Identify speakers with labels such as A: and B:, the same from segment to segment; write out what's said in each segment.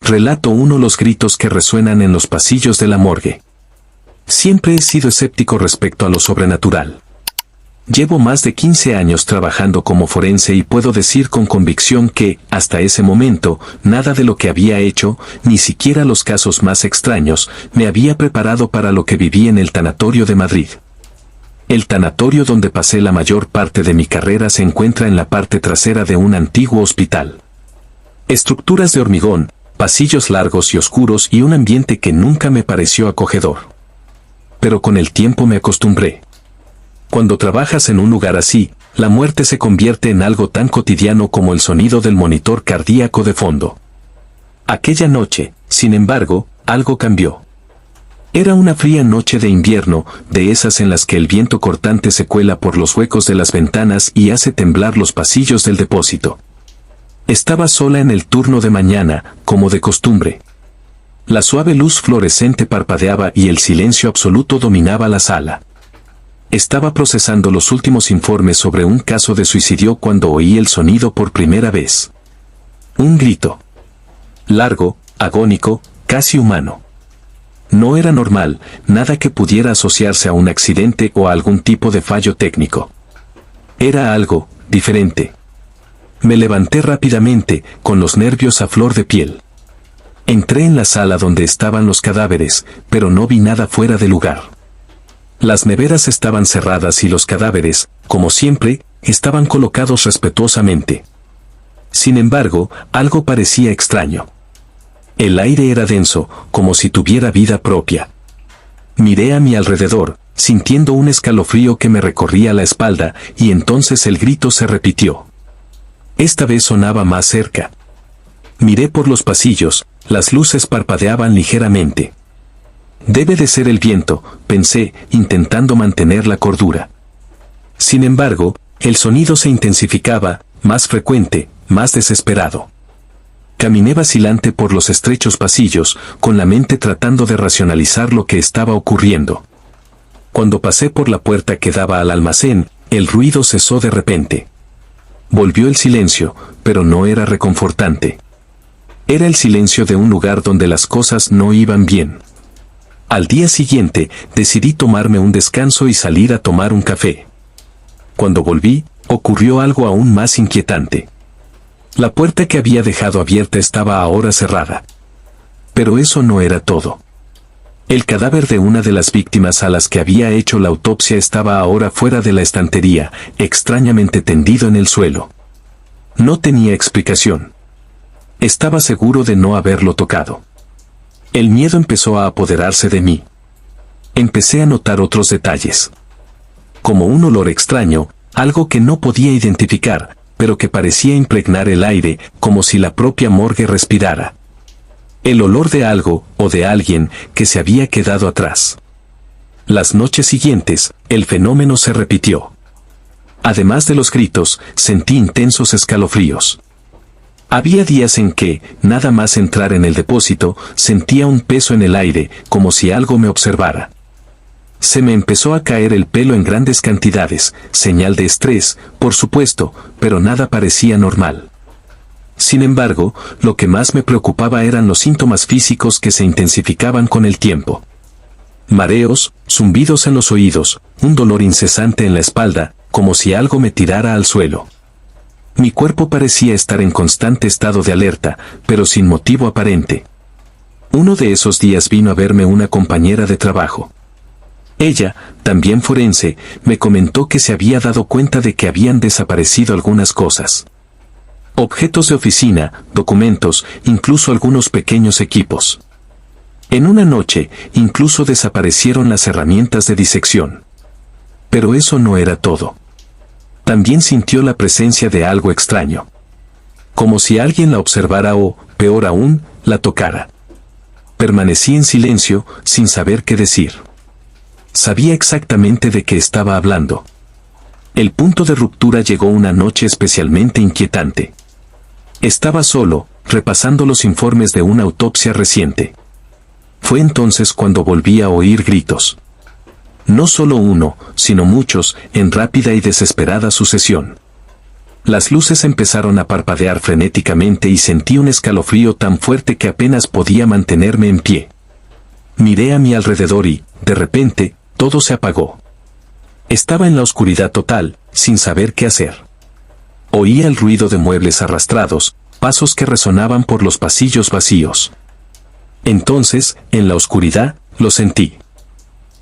A: Relato 1. Los gritos que resuenan en los pasillos de la morgue. Siempre he sido escéptico respecto a lo sobrenatural. Llevo más de 15 años trabajando como forense y puedo decir con convicción que, hasta ese momento, nada de lo que había hecho, ni siquiera los casos más extraños, me había preparado para lo que viví en el tanatorio de Madrid. El tanatorio donde pasé la mayor parte de mi carrera se encuentra en la parte trasera de un antiguo hospital. Estructuras de hormigón, pasillos largos y oscuros y un ambiente que nunca me pareció acogedor. Pero con el tiempo me acostumbré. Cuando trabajas en un lugar así, la muerte se convierte en algo tan cotidiano como el sonido del monitor cardíaco de fondo. Aquella noche, sin embargo, algo cambió. Era una fría noche de invierno, de esas en las que el viento cortante se cuela por los huecos de las ventanas y hace temblar los pasillos del depósito. Estaba sola en el turno de mañana, como de costumbre. La suave luz fluorescente parpadeaba y el silencio absoluto dominaba la sala. Estaba procesando los últimos informes sobre un caso de suicidio cuando oí el sonido por primera vez. Un grito. Largo, agónico, casi humano. No era normal, nada que pudiera asociarse a un accidente o a algún tipo de fallo técnico. Era algo diferente. Me levanté rápidamente, con los nervios a flor de piel. Entré en la sala donde estaban los cadáveres, pero no vi nada fuera de lugar. Las neveras estaban cerradas y los cadáveres, como siempre, estaban colocados respetuosamente. Sin embargo, algo parecía extraño. El aire era denso, como si tuviera vida propia. Miré a mi alrededor, sintiendo un escalofrío que me recorría la espalda, y entonces el grito se repitió. Esta vez sonaba más cerca. Miré por los pasillos, las luces parpadeaban ligeramente. Debe de ser el viento, pensé, intentando mantener la cordura. Sin embargo, el sonido se intensificaba, más frecuente, más desesperado. Caminé vacilante por los estrechos pasillos, con la mente tratando de racionalizar lo que estaba ocurriendo. Cuando pasé por la puerta que daba al almacén, el ruido cesó de repente. Volvió el silencio, pero no era reconfortante. Era el silencio de un lugar donde las cosas no iban bien. Al día siguiente, decidí tomarme un descanso y salir a tomar un café. Cuando volví, ocurrió algo aún más inquietante. La puerta que había dejado abierta estaba ahora cerrada. Pero eso no era todo. El cadáver de una de las víctimas a las que había hecho la autopsia estaba ahora fuera de la estantería, extrañamente tendido en el suelo. No tenía explicación. Estaba seguro de no haberlo tocado. El miedo empezó a apoderarse de mí. Empecé a notar otros detalles. Como un olor extraño, algo que no podía identificar, pero que parecía impregnar el aire, como si la propia morgue respirara. El olor de algo, o de alguien, que se había quedado atrás. Las noches siguientes, el fenómeno se repitió. Además de los gritos, sentí intensos escalofríos. Había días en que, nada más entrar en el depósito, sentía un peso en el aire, como si algo me observara. Se me empezó a caer el pelo en grandes cantidades, señal de estrés, por supuesto, pero nada parecía normal. Sin embargo, lo que más me preocupaba eran los síntomas físicos que se intensificaban con el tiempo. Mareos, zumbidos en los oídos, un dolor incesante en la espalda, como si algo me tirara al suelo. Mi cuerpo parecía estar en constante estado de alerta, pero sin motivo aparente. Uno de esos días vino a verme una compañera de trabajo. Ella, también forense, me comentó que se había dado cuenta de que habían desaparecido algunas cosas. Objetos de oficina, documentos, incluso algunos pequeños equipos. En una noche, incluso desaparecieron las herramientas de disección. Pero eso no era todo. También sintió la presencia de algo extraño. Como si alguien la observara o, peor aún, la tocara. Permanecí en silencio, sin saber qué decir. Sabía exactamente de qué estaba hablando. El punto de ruptura llegó una noche especialmente inquietante. Estaba solo, repasando los informes de una autopsia reciente. Fue entonces cuando volví a oír gritos. No solo uno, sino muchos, en rápida y desesperada sucesión. Las luces empezaron a parpadear frenéticamente y sentí un escalofrío tan fuerte que apenas podía mantenerme en pie. Miré a mi alrededor y, de repente, todo se apagó. Estaba en la oscuridad total, sin saber qué hacer. Oía el ruido de muebles arrastrados, pasos que resonaban por los pasillos vacíos. Entonces, en la oscuridad, lo sentí.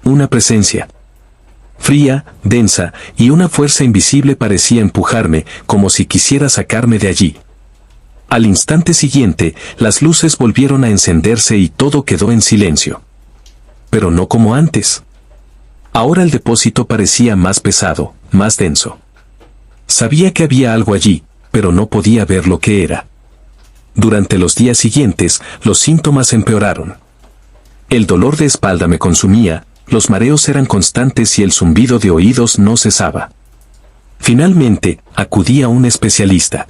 A: Una presencia. Fría, densa, y una fuerza invisible parecía empujarme, como si quisiera sacarme de allí. Al instante siguiente, las luces volvieron a encenderse y todo quedó en silencio. Pero no como antes. Ahora el depósito parecía más pesado, más denso. Sabía que había algo allí, pero no podía ver lo que era. Durante los días siguientes, los síntomas empeoraron. El dolor de espalda me consumía, los mareos eran constantes y el zumbido de oídos no cesaba. Finalmente, acudí a un especialista.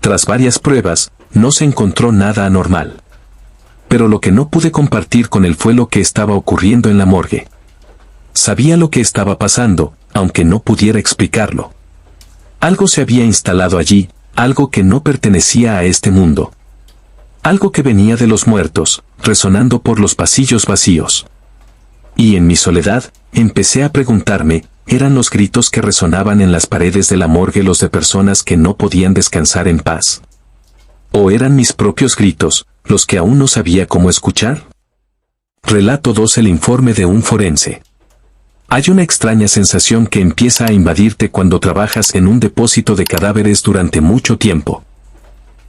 A: Tras varias pruebas, no se encontró nada anormal. Pero lo que no pude compartir con él fue lo que estaba ocurriendo en la morgue. Sabía lo que estaba pasando, aunque no pudiera explicarlo. Algo se había instalado allí, algo que no pertenecía a este mundo. Algo que venía de los muertos, resonando por los pasillos vacíos. Y en mi soledad, empecé a preguntarme, ¿eran los gritos que resonaban en las paredes de la morgue los de personas que no podían descansar en paz? ¿O eran mis propios gritos, los que aún no sabía cómo escuchar? Relato 2: el informe de un forense. Hay una extraña sensación que empieza a invadirte cuando trabajas en un depósito de cadáveres durante mucho tiempo.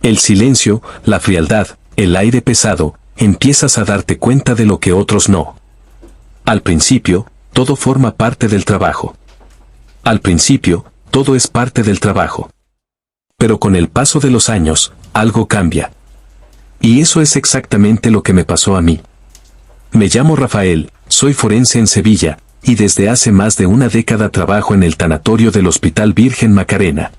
A: El silencio, la frialdad, el aire pesado, empiezas a darte cuenta de lo que otros no. Al principio, todo forma parte del trabajo. Al principio, todo es parte del trabajo. Pero con el paso de los años, algo cambia. Y eso es exactamente lo que me pasó a mí. Me llamo Rafael, soy forense en Sevilla, y desde hace más de una década trabajo en el tanatorio del Hospital Virgen Macarena.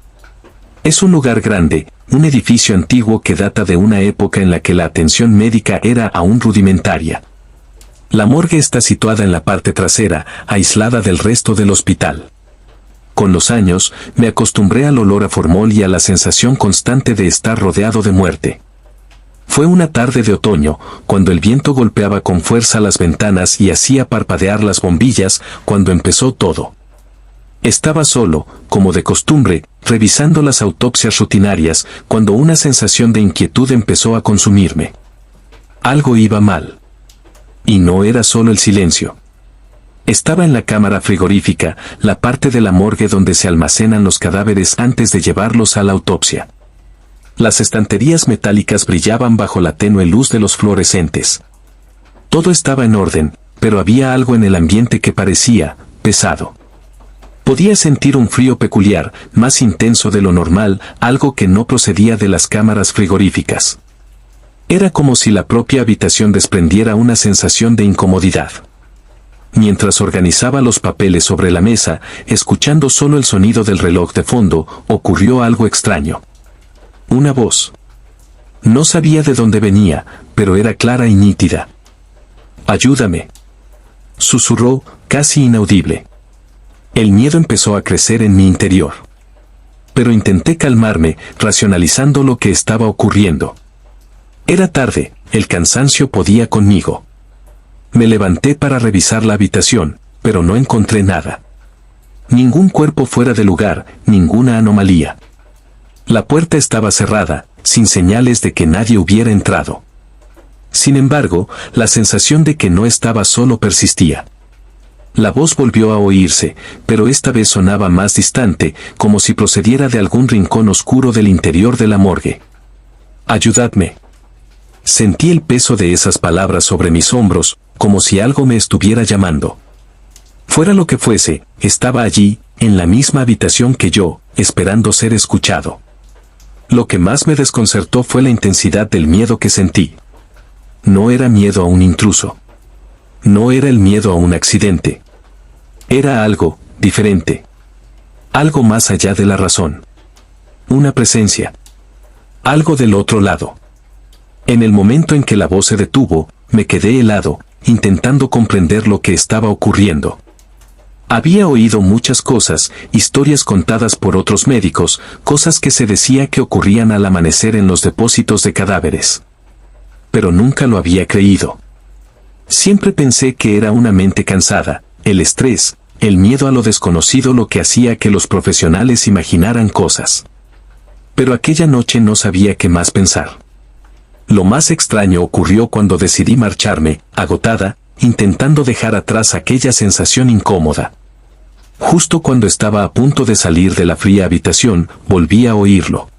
A: Es un lugar grande, un edificio antiguo que data de una época en la que la atención médica era aún rudimentaria. La morgue está situada en la parte trasera, aislada del resto del hospital. Con los años, me acostumbré al olor a formol y a la sensación constante de estar rodeado de muerte. Fue una tarde de otoño, cuando el viento golpeaba con fuerza las ventanas y hacía parpadear las bombillas, cuando empezó todo. Estaba solo, como de costumbre, revisando las autopsias rutinarias, cuando una sensación de inquietud empezó a consumirme. Algo iba mal. Y no era solo el silencio. Estaba en la cámara frigorífica, la parte de la morgue donde se almacenan los cadáveres antes de llevarlos a la autopsia. Las estanterías metálicas brillaban bajo la tenue luz de los fluorescentes. Todo estaba en orden, pero había algo en el ambiente que parecía pesado. Podía sentir un frío peculiar, más intenso de lo normal, algo que no procedía de las cámaras frigoríficas. Era como si la propia habitación desprendiera una sensación de incomodidad. Mientras organizaba los papeles sobre la mesa, escuchando solo el sonido del reloj de fondo, ocurrió algo extraño. Una voz. No sabía de dónde venía, pero era clara y nítida. «Ayúdame», susurró, casi inaudible. El miedo empezó a crecer en mi interior. Pero intenté calmarme, racionalizando lo que estaba ocurriendo. Era tarde, el cansancio podía conmigo. Me levanté para revisar la habitación, pero no encontré nada. Ningún cuerpo fuera de lugar, ninguna anomalía. La puerta estaba cerrada, sin señales de que nadie hubiera entrado. Sin embargo, la sensación de que no estaba solo persistía. La voz volvió a oírse, pero esta vez sonaba más distante, como si procediera de algún rincón oscuro del interior de la morgue. «Ayudadme». Sentí el peso de esas palabras sobre mis hombros, como si algo me estuviera llamando. Fuera lo que fuese, estaba allí, en la misma habitación que yo, esperando ser escuchado. Lo que más me desconcertó fue la intensidad del miedo que sentí. No era miedo a un intruso. No era el miedo a un accidente. Era algo diferente. Algo más allá de la razón. Una presencia. Algo del otro lado. En el momento en que la voz se detuvo, me quedé helado, intentando comprender lo que estaba ocurriendo. Había oído muchas cosas, historias contadas por otros médicos, cosas que se decía que ocurrían al amanecer en los depósitos de cadáveres. Pero nunca lo había creído. Siempre pensé que era una mente cansada, el estrés, el miedo a lo desconocido lo que hacía que los profesionales imaginaran cosas. Pero aquella noche no sabía qué más pensar. Lo más extraño ocurrió cuando decidí marcharme, agotada, intentando dejar atrás aquella sensación incómoda. Justo cuando estaba a punto de salir de la fría habitación, volví a oírlo.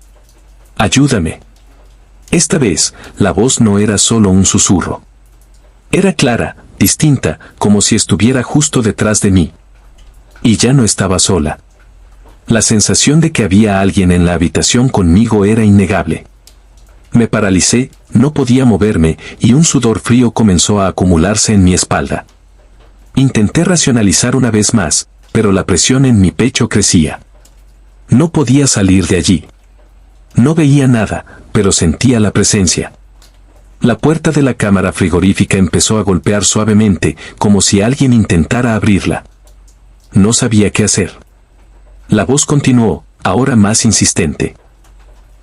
A: «Ayúdame». Esta vez, la voz no era solo un susurro. Era clara, distinta, como si estuviera justo detrás de mí. Y ya no estaba sola. La sensación de que había alguien en la habitación conmigo era innegable. Me paralicé, no podía moverme, y un sudor frío comenzó a acumularse en mi espalda. Intenté racionalizar una vez más, pero la presión en mi pecho crecía. No podía salir de allí. No veía nada, pero sentía la presencia. La puerta de la cámara frigorífica empezó a golpear suavemente, como si alguien intentara abrirla. No sabía qué hacer. La voz continuó, ahora más insistente.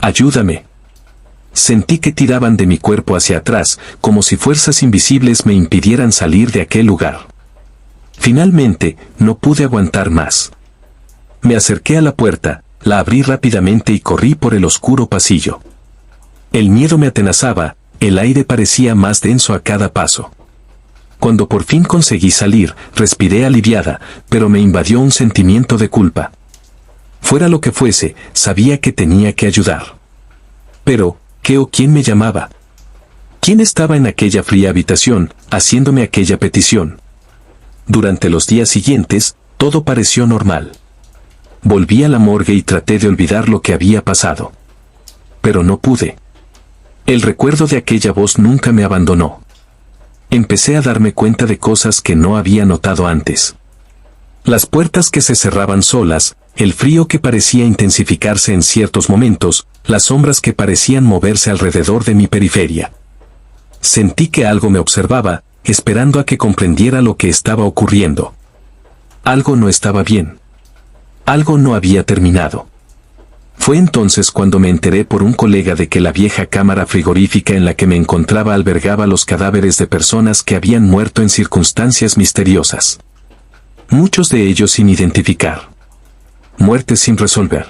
A: «Ayúdame». Sentí que tiraban de mi cuerpo hacia atrás, como si fuerzas invisibles me impidieran salir de aquel lugar. Finalmente, no pude aguantar más. Me acerqué a la puerta, la abrí rápidamente y corrí por el oscuro pasillo. El miedo me atenazaba, el aire parecía más denso a cada paso. Cuando por fin conseguí salir, respiré aliviada, pero me invadió un sentimiento de culpa. Fuera lo que fuese, sabía que tenía que ayudar. Pero, ¿qué o quién me llamaba? ¿Quién estaba en aquella fría habitación, haciéndome aquella petición? Durante los días siguientes, todo pareció normal. Volví a la morgue y traté de olvidar lo que había pasado. Pero no pude. El recuerdo de aquella voz nunca me abandonó. Empecé a darme cuenta de cosas que no había notado antes. Las puertas que se cerraban solas, el frío que parecía intensificarse en ciertos momentos, las sombras que parecían moverse alrededor de mi periferia. Sentí que algo me observaba, esperando a que comprendiera lo que estaba ocurriendo. Algo no estaba bien. Algo no había terminado. Fue entonces cuando me enteré por un colega de que la vieja cámara frigorífica en la que me encontraba albergaba los cadáveres de personas que habían muerto en circunstancias misteriosas. Muchos de ellos sin identificar. Muertes sin resolver.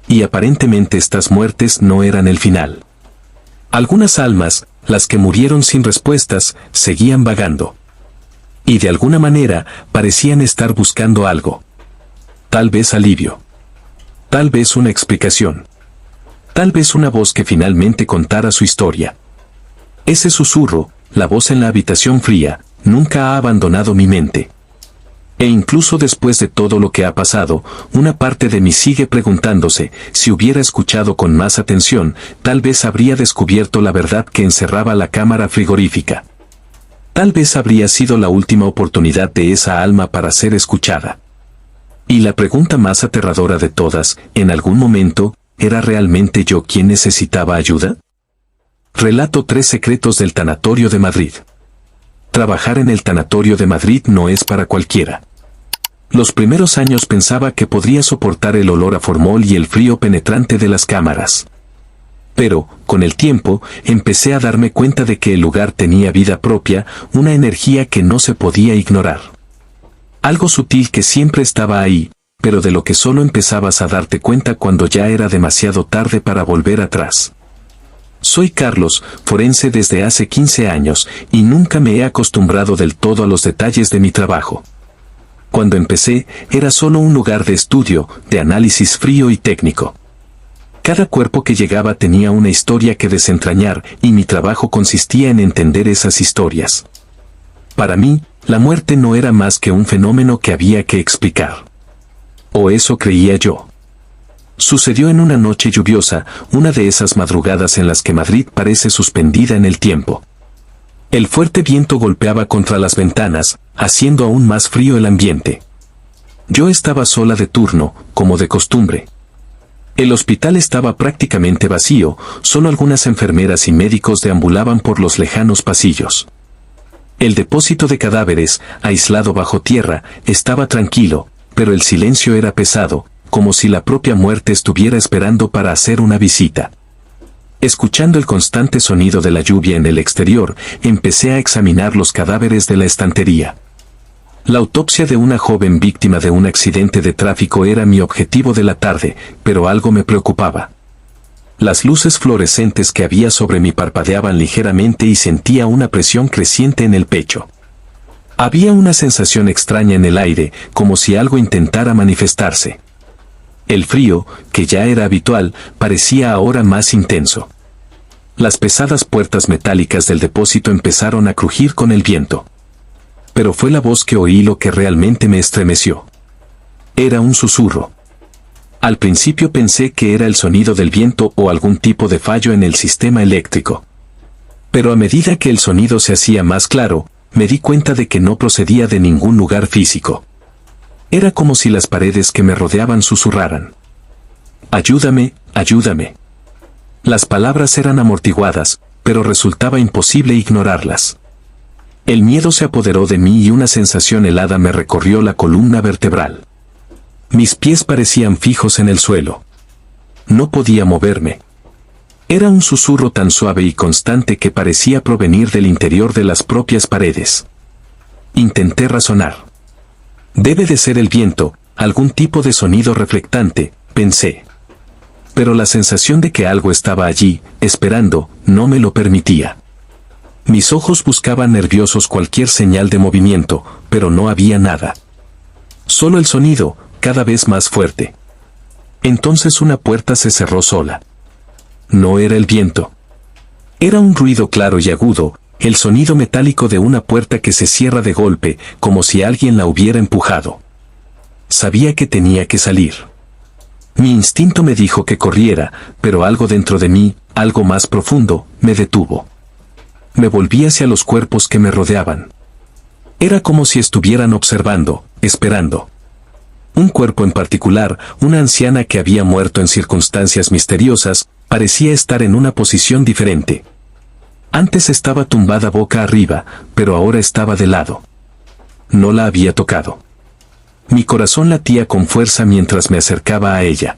A: Y aparentemente estas muertes no eran el final. Algunas almas, las que murieron sin respuestas, seguían vagando. Y de alguna manera, parecían estar buscando algo. Tal vez alivio. Tal vez una explicación. Tal vez una voz que finalmente contara su historia. Ese susurro, la voz en la habitación fría, nunca ha abandonado mi mente. E incluso después de todo lo que ha pasado, una parte de mí sigue preguntándose, si hubiera escuchado con más atención, tal vez habría descubierto la verdad que encerraba la cámara frigorífica. Tal vez habría sido la última oportunidad de esa alma para ser escuchada. Y la pregunta más aterradora de todas, en algún momento, ¿era realmente yo quien necesitaba ayuda? Relato 3 secretos del tanatorio de Madrid. Trabajar en el tanatorio de Madrid no es para cualquiera. Los primeros años pensaba que podría soportar el olor a formol y el frío penetrante de las cámaras. Pero, con el tiempo, empecé a darme cuenta de que el lugar tenía vida propia, una energía que no se podía ignorar. Algo sutil que siempre estaba ahí, pero de lo que solo empezabas a darte cuenta cuando ya era demasiado tarde para volver atrás. Soy Carlos, forense desde hace 15 años, y nunca me he acostumbrado del todo a los detalles de mi trabajo. Cuando empecé, era solo un lugar de estudio, de análisis frío y técnico. Cada cuerpo que llegaba tenía una historia que desentrañar, y mi trabajo consistía en entender esas historias. Para mí, la muerte no era más que un fenómeno que había que explicar. O eso creía yo. Sucedió en una noche lluviosa, una de esas madrugadas en las que Madrid parece suspendida en el tiempo. El fuerte viento golpeaba contra las ventanas, haciendo aún más frío el ambiente. Yo estaba sola de turno, como de costumbre. El hospital estaba prácticamente vacío, solo algunas enfermeras y médicos deambulaban por los lejanos pasillos. El depósito de cadáveres, aislado bajo tierra, estaba tranquilo, pero el silencio era pesado, como si la propia muerte estuviera esperando para hacer una visita. Escuchando el constante sonido de la lluvia en el exterior, empecé a examinar los cadáveres de la estantería. La autopsia de una joven víctima de un accidente de tráfico era mi objetivo de la tarde, pero algo me preocupaba. Las luces fluorescentes que había sobre mí parpadeaban ligeramente y sentía una presión creciente en el pecho. Había una sensación extraña en el aire, como si algo intentara manifestarse. El frío, que ya era habitual, parecía ahora más intenso. Las pesadas puertas metálicas del depósito empezaron a crujir con el viento. Pero fue la voz que oí lo que realmente me estremeció. Era un susurro. Al principio pensé que era el sonido del viento o algún tipo de fallo en el sistema eléctrico. Pero a medida que el sonido se hacía más claro, me di cuenta de que no procedía de ningún lugar físico. Era como si las paredes que me rodeaban susurraran. Ayúdame, ayúdame. Las palabras eran amortiguadas, pero resultaba imposible ignorarlas. El miedo se apoderó de mí y una sensación helada me recorrió la columna vertebral. Mis pies parecían fijos en el suelo. No podía moverme. Era un susurro tan suave y constante que parecía provenir del interior de las propias paredes. Intenté razonar. Debe de ser el viento, algún tipo de sonido reflectante, pensé. Pero la sensación de que algo estaba allí, esperando, no me lo permitía. Mis ojos buscaban nerviosos cualquier señal de movimiento, pero no había nada. Solo el sonido, cada vez más fuerte. Entonces una puerta se cerró sola. No era el viento. Era un ruido claro y agudo, el sonido metálico de una puerta que se cierra de golpe, como si alguien la hubiera empujado. Sabía que tenía que salir. Mi instinto me dijo que corriera, pero algo dentro de mí, algo más profundo, me detuvo. Me volví hacia los cuerpos que me rodeaban. Era como si estuvieran observando, esperando. Un cuerpo en particular, una anciana que había muerto en circunstancias misteriosas, parecía estar en una posición diferente. Antes estaba tumbada boca arriba, pero ahora estaba de lado. No la había tocado. Mi corazón latía con fuerza mientras me acercaba a ella.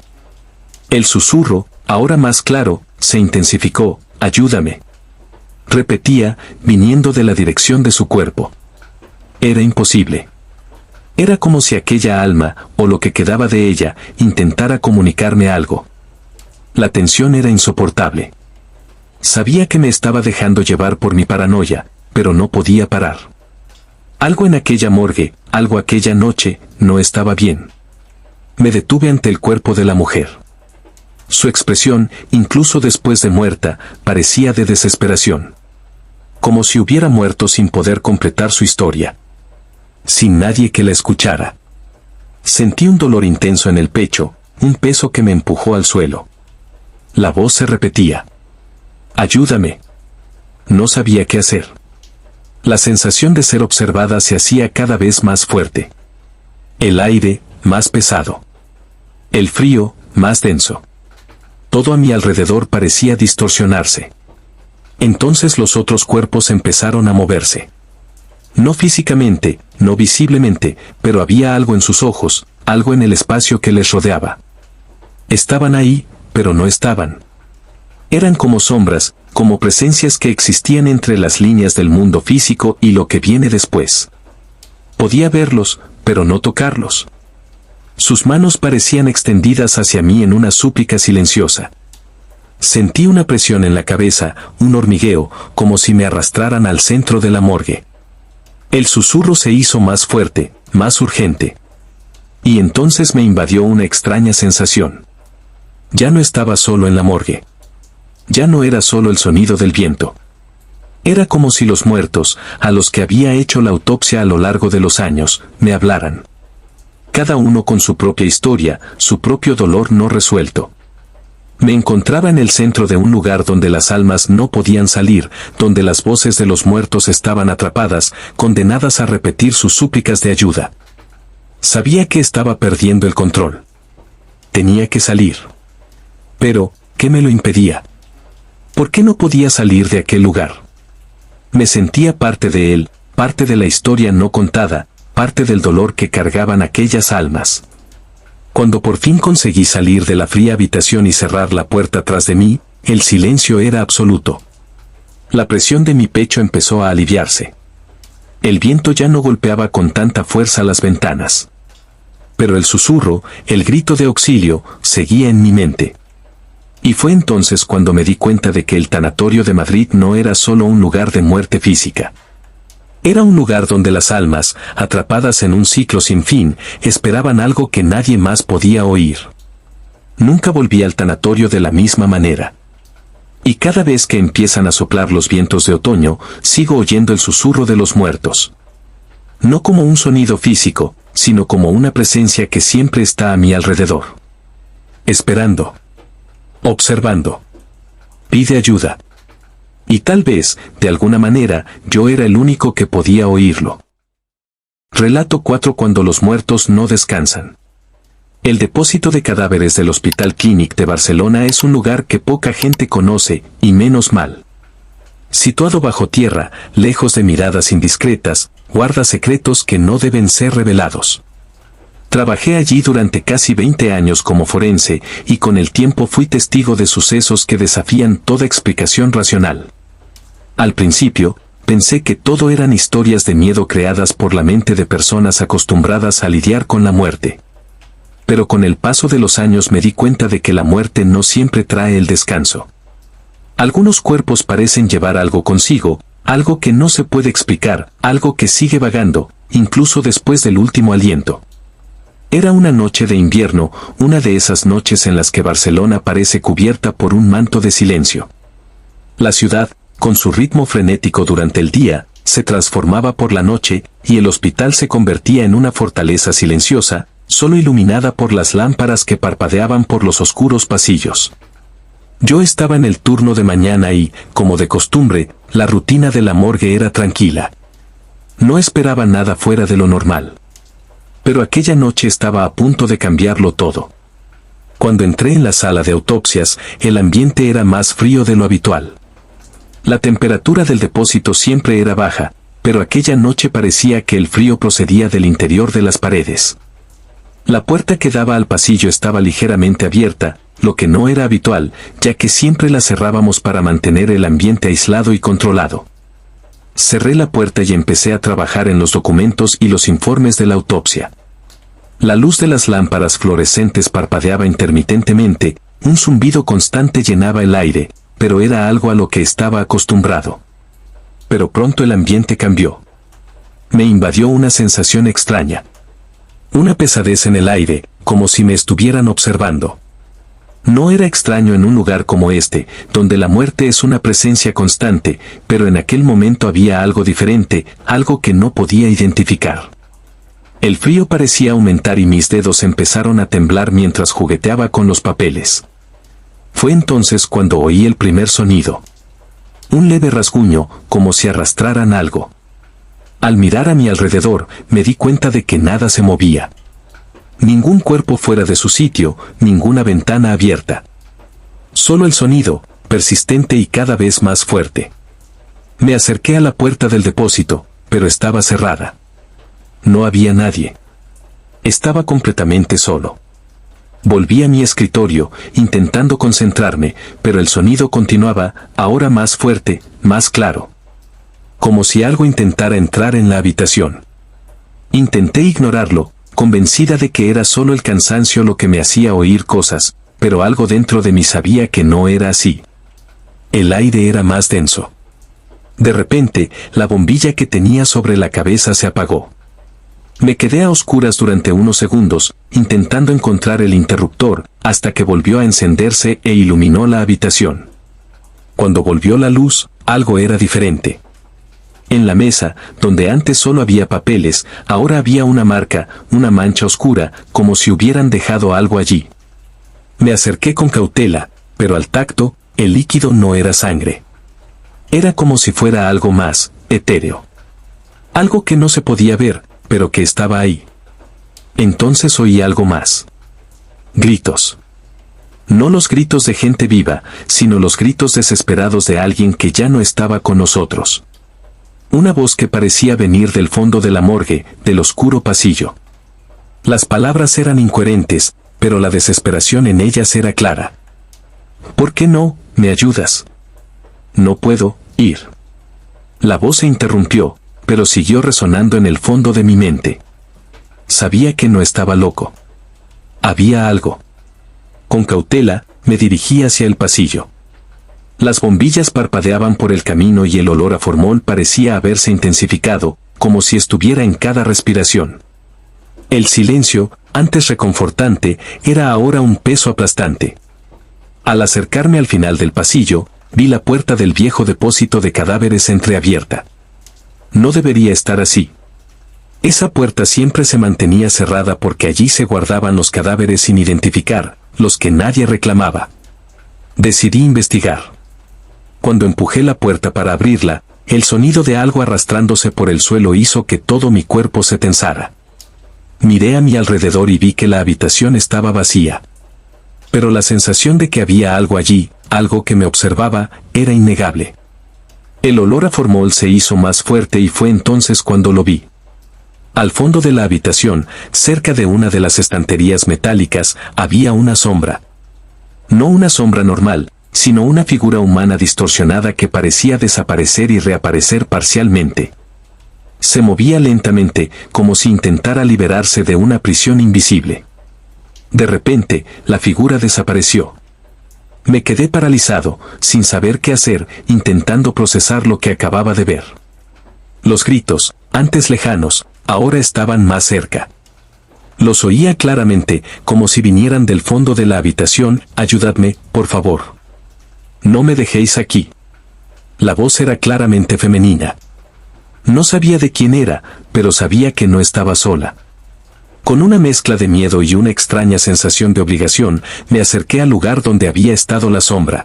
A: El susurro, ahora más claro, se intensificó, ayúdame. Repetía, viniendo de la dirección de su cuerpo. Era imposible. Era como si aquella alma, o lo que quedaba de ella, intentara comunicarme algo. La tensión era insoportable. Sabía que me estaba dejando llevar por mi paranoia, pero no podía parar. Algo en aquella morgue, algo aquella noche, no estaba bien. Me detuve ante el cuerpo de la mujer. Su expresión, incluso después de muerta, parecía de desesperación. Como si hubiera muerto sin poder completar su historia. Sin nadie que la escuchara. Sentí un dolor intenso en el pecho, un peso que me empujó al suelo. La voz se repetía. Ayúdame. No sabía qué hacer. La sensación de ser observada se hacía cada vez más fuerte. El aire, más pesado. El frío, más denso. Todo a mi alrededor parecía distorsionarse. Entonces los otros cuerpos empezaron a moverse. No físicamente, no visiblemente, pero había algo en sus ojos, algo en el espacio que les rodeaba. Estaban ahí, pero no estaban. Eran como sombras, como presencias que existían entre las líneas del mundo físico y lo que viene después. Podía verlos, pero no tocarlos. Sus manos parecían extendidas hacia mí en una súplica silenciosa. Sentí una presión en la cabeza, un hormigueo, como si me arrastraran al centro de la morgue. El susurro se hizo más fuerte, más urgente. Y entonces me invadió una extraña sensación. Ya no estaba solo en la morgue. Ya no era solo el sonido del viento. Era como si los muertos, a los que había hecho la autopsia a lo largo de los años, me hablaran. Cada uno con su propia historia, su propio dolor no resuelto. Me encontraba en el centro de un lugar donde las almas no podían salir, donde las voces de los muertos estaban atrapadas, condenadas a repetir sus súplicas de ayuda. Sabía que estaba perdiendo el control. Tenía que salir. Pero, ¿qué me lo impedía? ¿Por qué no podía salir de aquel lugar? Me sentía parte de él, parte de la historia no contada, parte del dolor que cargaban aquellas almas. Cuando por fin conseguí salir de la fría habitación y cerrar la puerta tras de mí, el silencio era absoluto. La presión de mi pecho empezó a aliviarse. El viento ya no golpeaba con tanta fuerza las ventanas. Pero el susurro, el grito de auxilio, seguía en mi mente. Y fue entonces cuando me di cuenta de que el tanatorio de Madrid no era solo un lugar de muerte física. Era un lugar donde las almas, atrapadas en un ciclo sin fin, esperaban algo que nadie más podía oír. Nunca volví al tanatorio de la misma manera. Y cada vez que empiezan a soplar los vientos de otoño, sigo oyendo el susurro de los muertos. No como un sonido físico, sino como una presencia que siempre está a mi alrededor. Esperando. Observando. Pide ayuda. Y tal vez, de alguna manera, yo era el único que podía oírlo. Relato 4: Cuando los muertos no descansan. El depósito de cadáveres del Hospital Clínic de Barcelona es un lugar que poca gente conoce, y menos mal. Situado bajo tierra, lejos de miradas indiscretas, guarda secretos que no deben ser revelados. Trabajé allí durante casi 20 años como forense, y con el tiempo fui testigo de sucesos que desafían toda explicación racional. Al principio, pensé que todo eran historias de miedo creadas por la mente de personas acostumbradas a lidiar con la muerte. Pero con el paso de los años me di cuenta de que la muerte no siempre trae el descanso. Algunos cuerpos parecen llevar algo consigo, algo que no se puede explicar, algo que sigue vagando, incluso después del último aliento. Era una noche de invierno, una de esas noches en las que Barcelona parece cubierta por un manto de silencio. La ciudad, con su ritmo frenético durante el día, se transformaba por la noche, y el hospital se convertía en una fortaleza silenciosa, solo iluminada por las lámparas que parpadeaban por los oscuros pasillos. Yo estaba en el turno de mañana y, como de costumbre, la rutina de la morgue era tranquila. No esperaba nada fuera de lo normal. Pero aquella noche estaba a punto de cambiarlo todo. Cuando entré en la sala de autopsias, el ambiente era más frío de lo habitual. La temperatura del depósito siempre era baja, pero aquella noche parecía que el frío procedía del interior de las paredes. La puerta que daba al pasillo estaba ligeramente abierta, lo que no era habitual, ya que siempre la cerrábamos para mantener el ambiente aislado y controlado. Cerré la puerta y empecé a trabajar en los documentos y los informes de la autopsia. La luz de las lámparas fluorescentes parpadeaba intermitentemente, un zumbido constante llenaba el aire, pero era algo a lo que estaba acostumbrado. Pero pronto el ambiente cambió. Me invadió una sensación extraña. Una pesadez en el aire, como si me estuvieran observando. No era extraño en un lugar como este, donde la muerte es una presencia constante, pero en aquel momento había algo diferente, algo que no podía identificar. El frío parecía aumentar y mis dedos empezaron a temblar mientras jugueteaba con los papeles. Fue entonces cuando oí el primer sonido. Un leve rasguño, como si arrastraran algo. Al mirar a mi alrededor, me di cuenta de que nada se movía. Ningún cuerpo fuera de su sitio, ninguna ventana abierta. Solo el sonido, persistente y cada vez más fuerte. Me acerqué a la puerta del depósito, pero estaba cerrada. No había nadie. Estaba completamente solo. Volví a mi escritorio, intentando concentrarme, pero el sonido continuaba, ahora más fuerte, más claro. Como si algo intentara entrar en la habitación. Intenté ignorarlo, convencida de que era solo el cansancio lo que me hacía oír cosas, pero algo dentro de mí sabía que no era así. El aire era más denso. De repente, la bombilla que tenía sobre la cabeza se apagó. Me quedé a oscuras durante unos segundos, intentando encontrar el interruptor, hasta que volvió a encenderse e iluminó la habitación. Cuando volvió la luz, algo era diferente. En la mesa, donde antes solo había papeles, ahora había una marca, una mancha oscura, como si hubieran dejado algo allí. Me acerqué con cautela, pero al tacto, el líquido no era sangre. Era como si fuera algo más, etéreo. Algo que no se podía ver, pero que estaba ahí. Entonces oí algo más. Gritos. No los gritos de gente viva, sino los gritos desesperados de alguien que ya no estaba con nosotros. Una voz que parecía venir del fondo de la morgue, del oscuro pasillo. Las palabras eran incoherentes, pero la desesperación en ellas era clara. ¿Por qué no me ayudas? No puedo ir. La voz se interrumpió, pero siguió resonando en el fondo de mi mente. Sabía que no estaba loco. Había algo. Con cautela, me dirigí hacia el pasillo. Las bombillas parpadeaban por el camino y el olor a formol parecía haberse intensificado, como si estuviera en cada respiración. El silencio, antes reconfortante, era ahora un peso aplastante. Al acercarme al final del pasillo, vi la puerta del viejo depósito de cadáveres entreabierta. No debería estar así. Esa puerta siempre se mantenía cerrada porque allí se guardaban los cadáveres sin identificar, los que nadie reclamaba. Decidí investigar. Cuando empujé la puerta para abrirla, el sonido de algo arrastrándose por el suelo hizo que todo mi cuerpo se tensara. Miré a mi alrededor y vi que la habitación estaba vacía. Pero la sensación de que había algo allí, algo que me observaba, era innegable. El olor a formol se hizo más fuerte y fue entonces cuando lo vi. Al fondo de la habitación, cerca de una de las estanterías metálicas, había una sombra. No una sombra normal, sino una figura humana distorsionada que parecía desaparecer y reaparecer parcialmente. Se movía lentamente, como si intentara liberarse de una prisión invisible. De repente, la figura desapareció. Me quedé paralizado, sin saber qué hacer, intentando procesar lo que acababa de ver. Los gritos, antes lejanos, ahora estaban más cerca. Los oía claramente, como si vinieran del fondo de la habitación. «Ayudadme, por favor. No me dejéis aquí». La voz era claramente femenina. No sabía de quién era, pero sabía que no estaba sola. Con una mezcla de miedo y una extraña sensación de obligación, me acerqué al lugar donde había estado la sombra.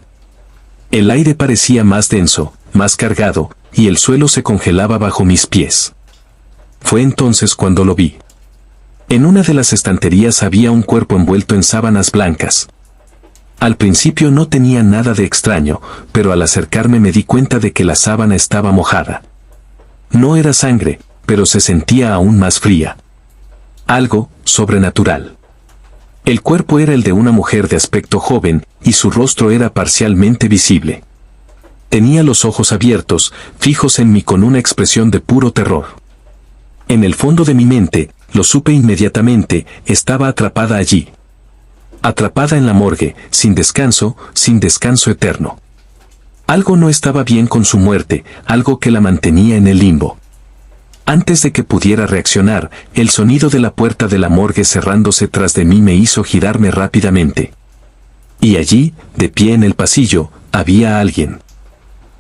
A: El aire parecía más denso, más cargado, y el suelo se congelaba bajo mis pies. Fue entonces cuando lo vi. En una de las estanterías había un cuerpo envuelto en sábanas blancas. Al principio no tenía nada de extraño, pero al acercarme me di cuenta de que la sábana estaba mojada. No era sangre, pero se sentía aún más fría. Algo sobrenatural. El cuerpo era el de una mujer de aspecto joven, y su rostro era parcialmente visible. Tenía los ojos abiertos, fijos en mí con una expresión de puro terror. En el fondo de mi mente, lo supe inmediatamente, estaba atrapada allí. Atrapada en la morgue, sin descanso eterno. Algo no estaba bien con su muerte, algo que la mantenía en el limbo. Antes de que pudiera reaccionar, el sonido de la puerta de la morgue cerrándose tras de mí me hizo girarme rápidamente. Y allí, de pie en el pasillo, había alguien.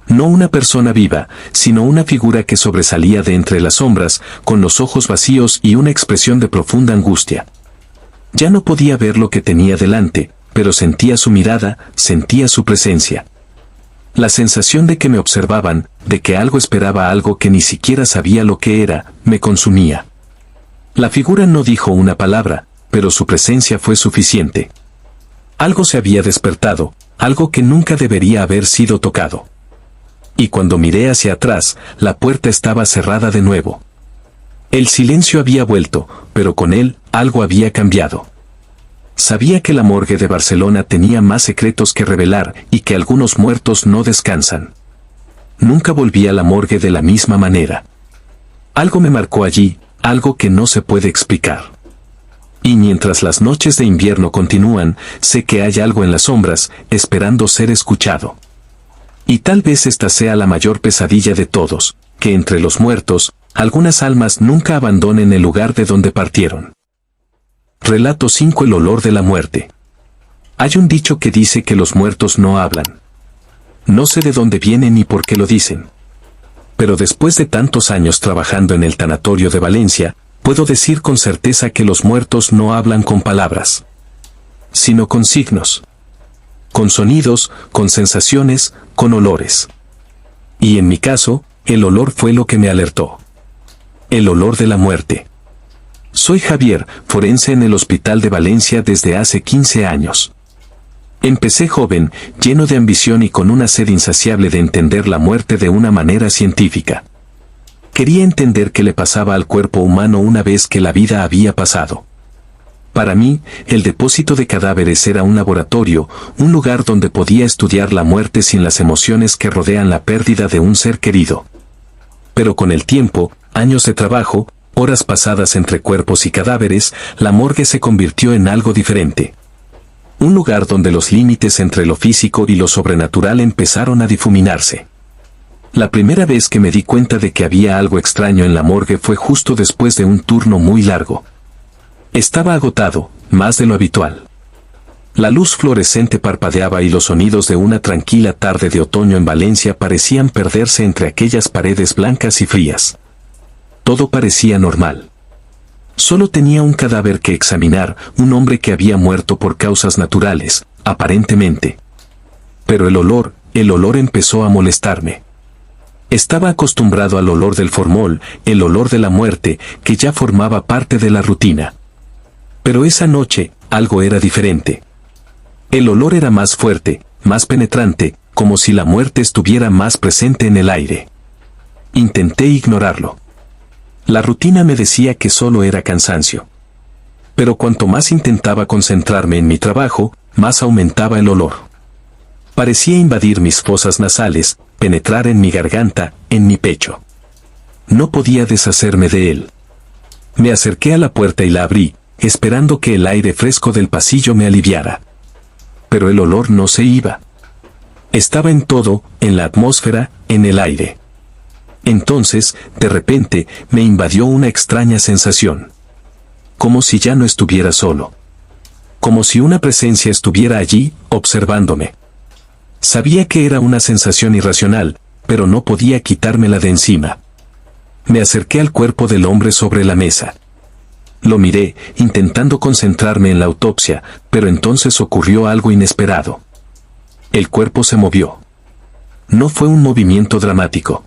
A: No una persona viva, sino una figura que sobresalía de entre las sombras, con los ojos vacíos y una expresión de profunda angustia. Ya no podía ver lo que tenía delante, pero sentía su mirada, sentía su presencia. La sensación de que me observaban, de que algo esperaba algo que ni siquiera sabía lo que era, me consumía. La figura no dijo una palabra, pero su presencia fue suficiente. Algo se había despertado, algo que nunca debería haber sido tocado. Y cuando miré hacia atrás, la puerta estaba cerrada de nuevo. El silencio había vuelto, pero con él, algo había cambiado. Sabía que la morgue de Barcelona tenía más secretos que revelar y que algunos muertos no descansan. Nunca volví a la morgue de la misma manera. Algo me marcó allí, algo que no se puede explicar. Y mientras las noches de invierno continúan, sé que hay algo en las sombras, esperando ser escuchado. Y tal vez esta sea la mayor pesadilla de todos, que entre los muertos, algunas almas nunca abandonen el lugar de donde partieron. Relato 5: El olor de la muerte. Hay un dicho que dice que los muertos no hablan. No sé de dónde viene ni por qué lo dicen. Pero después de tantos años trabajando en el tanatorio de Valencia, puedo decir con certeza que los muertos no hablan con palabras, sino con signos. Con sonidos, con sensaciones, con olores. Y en mi caso, el olor fue lo que me alertó. El olor de la muerte. Soy Javier, forense en el Hospital de Valencia desde hace 15 años. Empecé joven, lleno de ambición y con una sed insaciable de entender la muerte de una manera científica. Quería entender qué le pasaba al cuerpo humano una vez que la vida había pasado. Para mí, el depósito de cadáveres era un laboratorio, un lugar donde podía estudiar la muerte sin las emociones que rodean la pérdida de un ser querido. Pero con el tiempo, años de trabajo, horas pasadas entre cuerpos y cadáveres, la morgue se convirtió en algo diferente. Un lugar donde los límites entre lo físico y lo sobrenatural empezaron a difuminarse. La primera vez que me di cuenta de que había algo extraño en la morgue fue justo después de un turno muy largo. Estaba agotado, más de lo habitual. La luz fluorescente parpadeaba y los sonidos de una tranquila tarde de otoño en Valencia parecían perderse entre aquellas paredes blancas y frías. Todo parecía normal. Solo tenía un cadáver que examinar, un hombre que había muerto por causas naturales, aparentemente. Pero el olor empezó a molestarme. Estaba acostumbrado al olor del formol, el olor de la muerte, que ya formaba parte de la rutina. Pero esa noche, algo era diferente. El olor era más fuerte, más penetrante, como si la muerte estuviera más presente en el aire. Intenté ignorarlo. La rutina me decía que solo era cansancio. Pero cuanto más intentaba concentrarme en mi trabajo, más aumentaba el olor. Parecía invadir mis fosas nasales, penetrar en mi garganta, en mi pecho. No podía deshacerme de él. Me acerqué a la puerta y la abrí, esperando que el aire fresco del pasillo me aliviara. Pero el olor no se iba. Estaba en todo, en la atmósfera, en el aire. Entonces, de repente, me invadió una extraña sensación. Como si ya no estuviera solo. Como si una presencia estuviera allí, observándome. Sabía que era una sensación irracional, pero no podía quitármela de encima. Me acerqué al cuerpo del hombre sobre la mesa. Lo miré, intentando concentrarme en la autopsia, pero entonces ocurrió algo inesperado. El cuerpo se movió. No fue un movimiento dramático.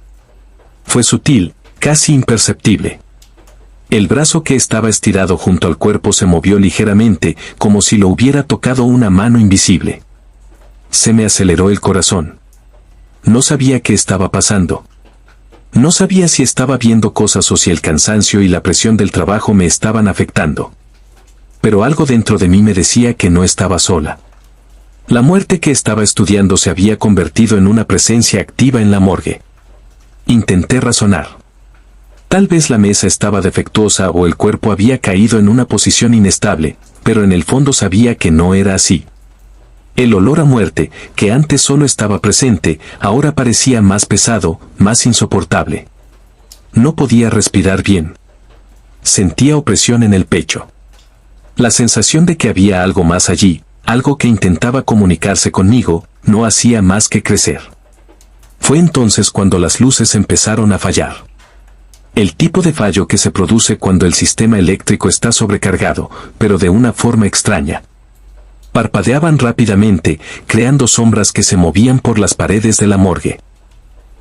A: Fue sutil, casi imperceptible. El brazo que estaba estirado junto al cuerpo se movió ligeramente, como si lo hubiera tocado una mano invisible. Se me aceleró el corazón. No sabía qué estaba pasando. No sabía si estaba viendo cosas o si el cansancio y la presión del trabajo me estaban afectando. Pero algo dentro de mí me decía que no estaba sola. La muerte que estaba estudiando se había convertido en una presencia activa en la morgue. Intenté razonar. Tal vez la mesa estaba defectuosa o el cuerpo había caído en una posición inestable, pero en el fondo sabía que no era así. El olor a muerte, que antes solo estaba presente, ahora parecía más pesado, más insoportable. No podía respirar bien. Sentía opresión en el pecho. La sensación de que había algo más allí, algo que intentaba comunicarse conmigo, no hacía más que crecer. Fue entonces cuando las luces empezaron a fallar. El tipo de fallo que se produce cuando el sistema eléctrico está sobrecargado, pero de una forma extraña. Parpadeaban rápidamente, creando sombras que se movían por las paredes de la morgue.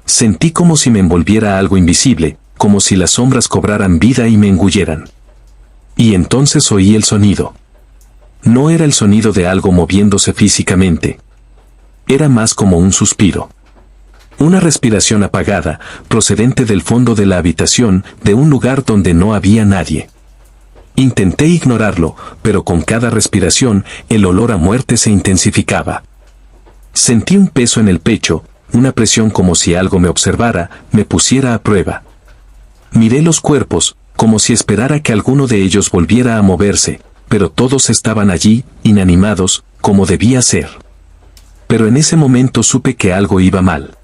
A: Sentí como si me envolviera algo invisible, como si las sombras cobraran vida y me engulleran. Y entonces oí el sonido. No era el sonido de algo moviéndose físicamente. Era más como un suspiro. Una respiración apagada, procedente del fondo de la habitación, de un lugar donde no había nadie. Intenté ignorarlo, pero con cada respiración, el olor a muerte se intensificaba. Sentí un peso en el pecho, una presión como si algo me observara, me pusiera a prueba. Miré los cuerpos, como si esperara que alguno de ellos volviera a moverse, pero todos estaban allí, inanimados, como debía ser. Pero en ese momento supe que algo iba mal.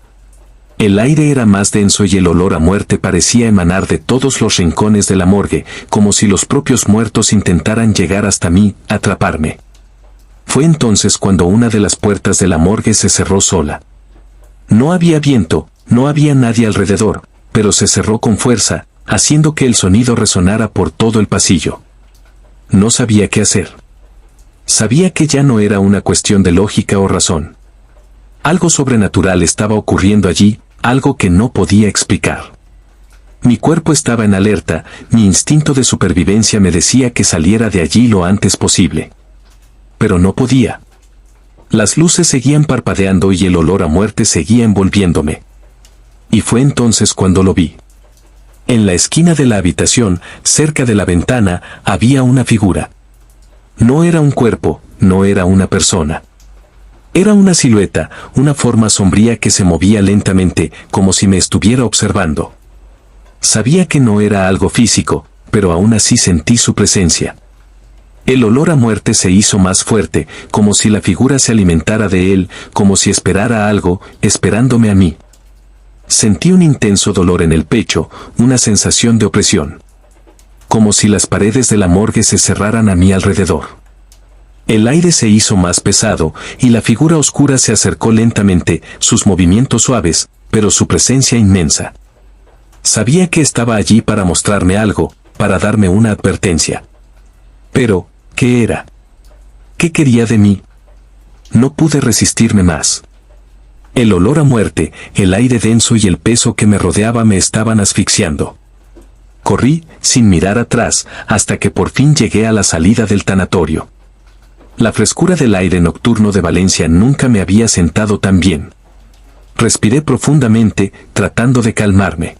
A: El aire era más denso y el olor a muerte parecía emanar de todos los rincones de la morgue, como si los propios muertos intentaran llegar hasta mí, atraparme. Fue entonces cuando una de las puertas de la morgue se cerró sola. No había viento, no había nadie alrededor, pero se cerró con fuerza, haciendo que el sonido resonara por todo el pasillo. No sabía qué hacer. Sabía que ya no era una cuestión de lógica o razón. Algo sobrenatural estaba ocurriendo allí, algo que no podía explicar. Mi cuerpo estaba en alerta, mi instinto de supervivencia me decía que saliera de allí lo antes posible. Pero no podía. Las luces seguían parpadeando y el olor a muerte seguía envolviéndome. Y fue entonces cuando lo vi. En la esquina de la habitación, cerca de la ventana, había una figura. No era un cuerpo, no era una persona. Era una silueta, una forma sombría que se movía lentamente, como si me estuviera observando. Sabía que no era algo físico, pero aún así sentí su presencia. El olor a muerte se hizo más fuerte, como si la figura se alimentara de él, como si esperara algo, esperándome a mí. Sentí un intenso dolor en el pecho, una sensación de opresión. Como si las paredes de la morgue se cerraran a mi alrededor. El aire se hizo más pesado, y la figura oscura se acercó lentamente, sus movimientos suaves, pero su presencia inmensa. Sabía que estaba allí para mostrarme algo, para darme una advertencia. Pero, ¿qué era? ¿Qué quería de mí? No pude resistirme más. El olor a muerte, el aire denso y el peso que me rodeaba me estaban asfixiando. Corrí, sin mirar atrás, hasta que por fin llegué a la salida del tanatorio. La frescura del aire nocturno de Valencia nunca me había sentado tan bien. Respiré profundamente, tratando de calmarme.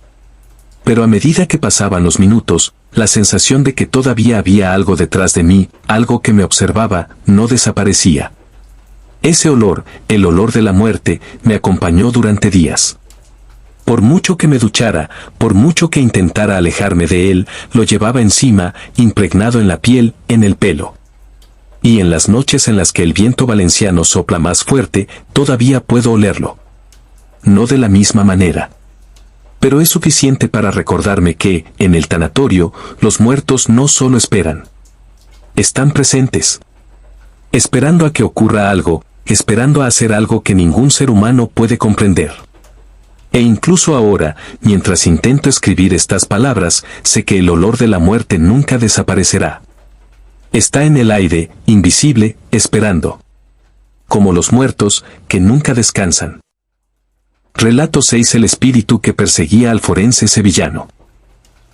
A: Pero a medida que pasaban los minutos, la sensación de que todavía había algo detrás de mí, algo que me observaba, no desaparecía. Ese olor, el olor de la muerte, me acompañó durante días. Por mucho que me duchara, por mucho que intentara alejarme de él, lo llevaba encima, impregnado en la piel, en el pelo. Y en las noches en las que el viento valenciano sopla más fuerte, todavía puedo olerlo. No de la misma manera. Pero es suficiente para recordarme que, en el tanatorio, los muertos no solo esperan. Están presentes. Esperando a que ocurra algo, esperando a hacer algo que ningún ser humano puede comprender. E incluso ahora, mientras intento escribir estas palabras, sé que el olor de la muerte nunca desaparecerá. Está en el aire, invisible, esperando. Como los muertos, que nunca descansan. Relato 6: El espíritu que perseguía al forense sevillano.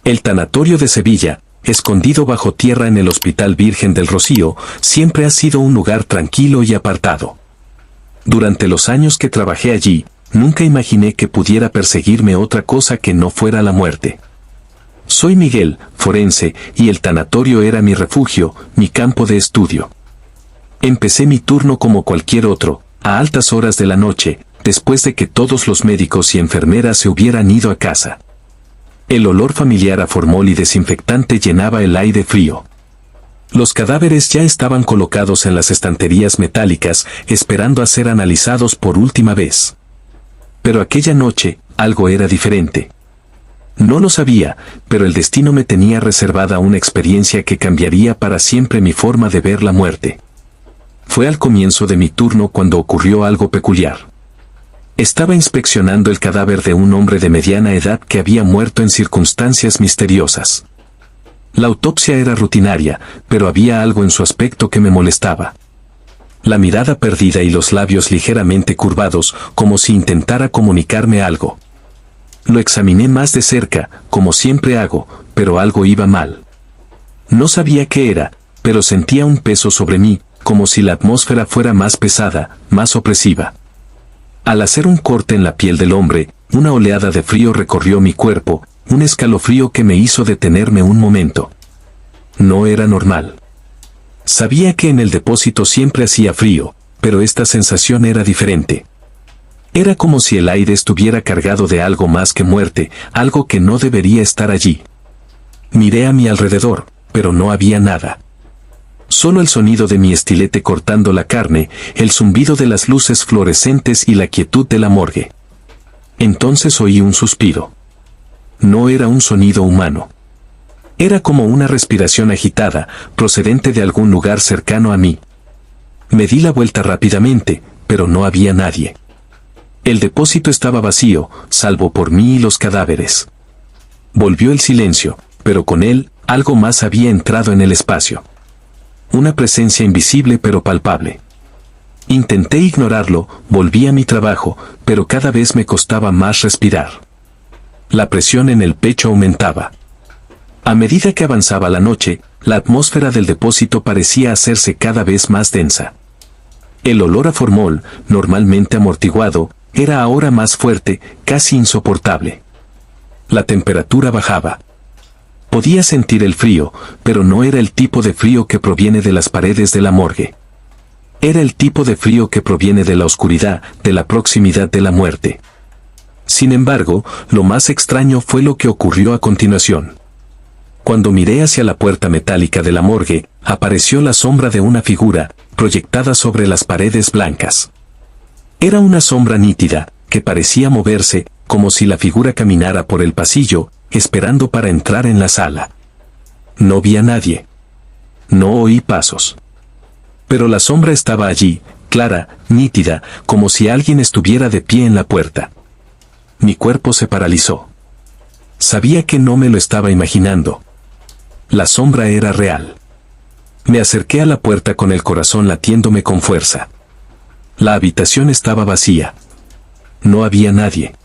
A: El tanatorio de Sevilla, escondido bajo tierra en el Hospital Virgen del Rocío, siempre ha sido un lugar tranquilo y apartado. Durante los años que trabajé allí, nunca imaginé que pudiera perseguirme otra cosa que no fuera la muerte. Soy Miguel, forense, y el tanatorio era mi refugio, mi campo de estudio. Empecé mi turno como cualquier otro, a altas horas de la noche, después de que todos los médicos y enfermeras se hubieran ido a casa. El olor familiar a formol y desinfectante llenaba el aire frío. Los cadáveres ya estaban colocados en las estanterías metálicas, esperando a ser analizados por última vez. Pero aquella noche, algo era diferente. No lo sabía, pero el destino me tenía reservada una experiencia que cambiaría para siempre mi forma de ver la muerte. Fue al comienzo de mi turno cuando ocurrió algo peculiar. Estaba inspeccionando el cadáver de un hombre de mediana edad que había muerto en circunstancias misteriosas. La autopsia era rutinaria, pero había algo en su aspecto que me molestaba. La mirada perdida y los labios ligeramente curvados, como si intentara comunicarme algo. Lo examiné más de cerca, como siempre hago, pero algo iba mal. No sabía qué era, pero sentía un peso sobre mí, como si la atmósfera fuera más pesada, más opresiva. Al hacer un corte en la piel del hombre, una oleada de frío recorrió mi cuerpo, un escalofrío que me hizo detenerme un momento. No era normal. Sabía que en el depósito siempre hacía frío, pero esta sensación era diferente. Era como si el aire estuviera cargado de algo más que muerte, algo que no debería estar allí. Miré a mi alrededor, pero no había nada. Solo el sonido de mi estilete cortando la carne, el zumbido de las luces fluorescentes y la quietud de la morgue. Entonces oí un suspiro. No era un sonido humano. Era como una respiración agitada, procedente de algún lugar cercano a mí. Me di la vuelta rápidamente, pero no había nadie. El depósito estaba vacío, salvo por mí y los cadáveres. Volvió el silencio, pero con él, algo más había entrado en el espacio. Una presencia invisible pero palpable. Intenté ignorarlo, volví a mi trabajo, pero cada vez me costaba más respirar. La presión en el pecho aumentaba. A medida que avanzaba la noche, la atmósfera del depósito parecía hacerse cada vez más densa. El olor a formol, normalmente amortiguado, era ahora más fuerte, casi insoportable. La temperatura bajaba. Podía sentir el frío, pero no era el tipo de frío que proviene de las paredes de la morgue. Era el tipo de frío que proviene de la oscuridad, de la proximidad de la muerte. Sin embargo, lo más extraño fue lo que ocurrió a continuación. Cuando miré hacia la puerta metálica de la morgue, apareció la sombra de una figura, proyectada sobre las paredes blancas. Era una sombra nítida, que parecía moverse, como si la figura caminara por el pasillo, esperando para entrar en la sala. No vi a nadie. No oí pasos. Pero la sombra estaba allí, clara, nítida, como si alguien estuviera de pie en la puerta. Mi cuerpo se paralizó. Sabía que no me lo estaba imaginando. La sombra era real. Me acerqué a la puerta con el corazón latiéndome con fuerza. La habitación estaba vacía. No había nadie.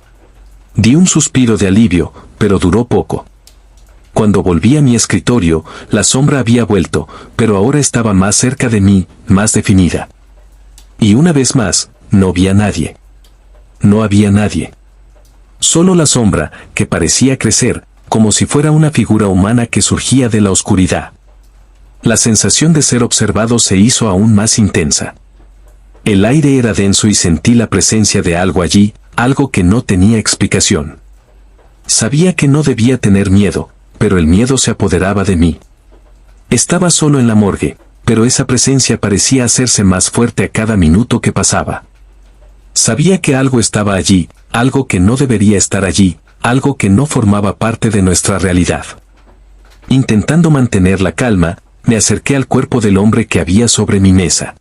A: Di un suspiro de alivio, pero duró poco. Cuando volví a mi escritorio, la sombra había vuelto, pero ahora estaba más cerca de mí, más definida. Y una vez más, no vi a nadie. No había nadie. Solo la sombra, que parecía crecer, como si fuera una figura humana que surgía de la oscuridad. La sensación de ser observado se hizo aún más intensa. El aire era denso y sentí la presencia de algo allí, algo que no tenía explicación. Sabía que no debía tener miedo, pero el miedo se apoderaba de mí. Estaba solo en la morgue, pero esa presencia parecía hacerse más fuerte a cada minuto que pasaba. Sabía que algo estaba allí, algo que no debería estar allí, algo que no formaba parte de nuestra realidad. Intentando mantener la calma, me acerqué al cuerpo del hombre que había sobre mi mesa.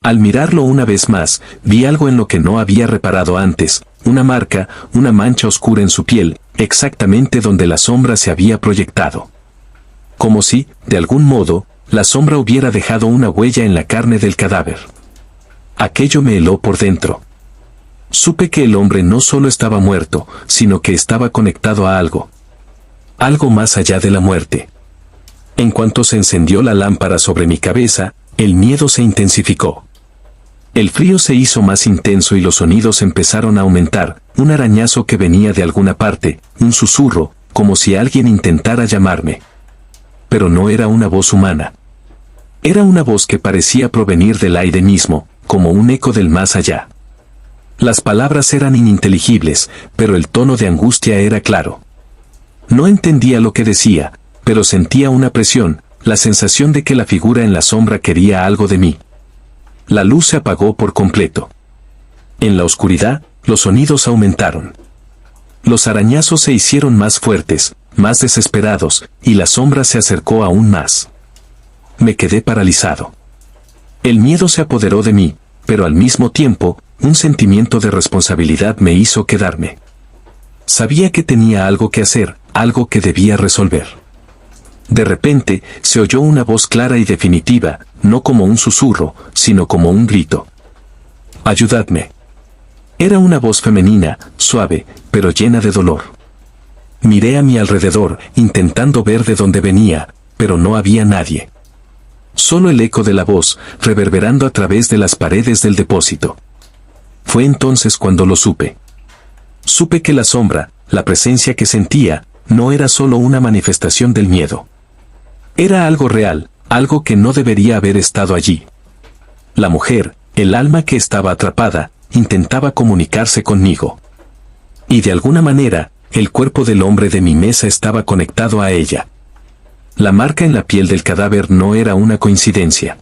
A: Al mirarlo una vez más, vi algo en lo que no había reparado antes, una marca, una mancha oscura en su piel, exactamente donde la sombra se había proyectado. Como si, de algún modo, la sombra hubiera dejado una huella en la carne del cadáver. Aquello me heló por dentro. Supe que el hombre no solo estaba muerto, sino que estaba conectado a algo. Algo más allá de la muerte. En cuanto se encendió la lámpara sobre mi cabeza, el miedo se intensificó. El frío se hizo más intenso y los sonidos empezaron a aumentar, un arañazo que venía de alguna parte, un susurro, como si alguien intentara llamarme. Pero no era una voz humana. Era una voz que parecía provenir del aire mismo, como un eco del más allá. Las palabras eran ininteligibles, pero el tono de angustia era claro. No entendía lo que decía, pero sentía una presión, la sensación de que la figura en la sombra quería algo de mí. La luz se apagó por completo. En la oscuridad, los sonidos aumentaron. Los arañazos se hicieron más fuertes, más desesperados, y la sombra se acercó aún más. Me quedé paralizado. El miedo se apoderó de mí, pero al mismo tiempo, un sentimiento de responsabilidad me hizo quedarme. Sabía que tenía algo que hacer, algo que debía resolver. De repente, se oyó una voz clara y definitiva, no como un susurro, sino como un grito. «Ayudadme». Era una voz femenina, suave, pero llena de dolor. Miré a mi alrededor, intentando ver de dónde venía, pero no había nadie. Solo el eco de la voz, reverberando a través de las paredes del depósito. Fue entonces cuando lo supe. Supe que la sombra, la presencia que sentía, no era solo una manifestación del miedo. Era algo real, algo que no debería haber estado allí. La mujer, el alma que estaba atrapada, intentaba comunicarse conmigo. Y de alguna manera, el cuerpo del hombre de mi mesa estaba conectado a ella. La marca en la piel del cadáver no era una coincidencia.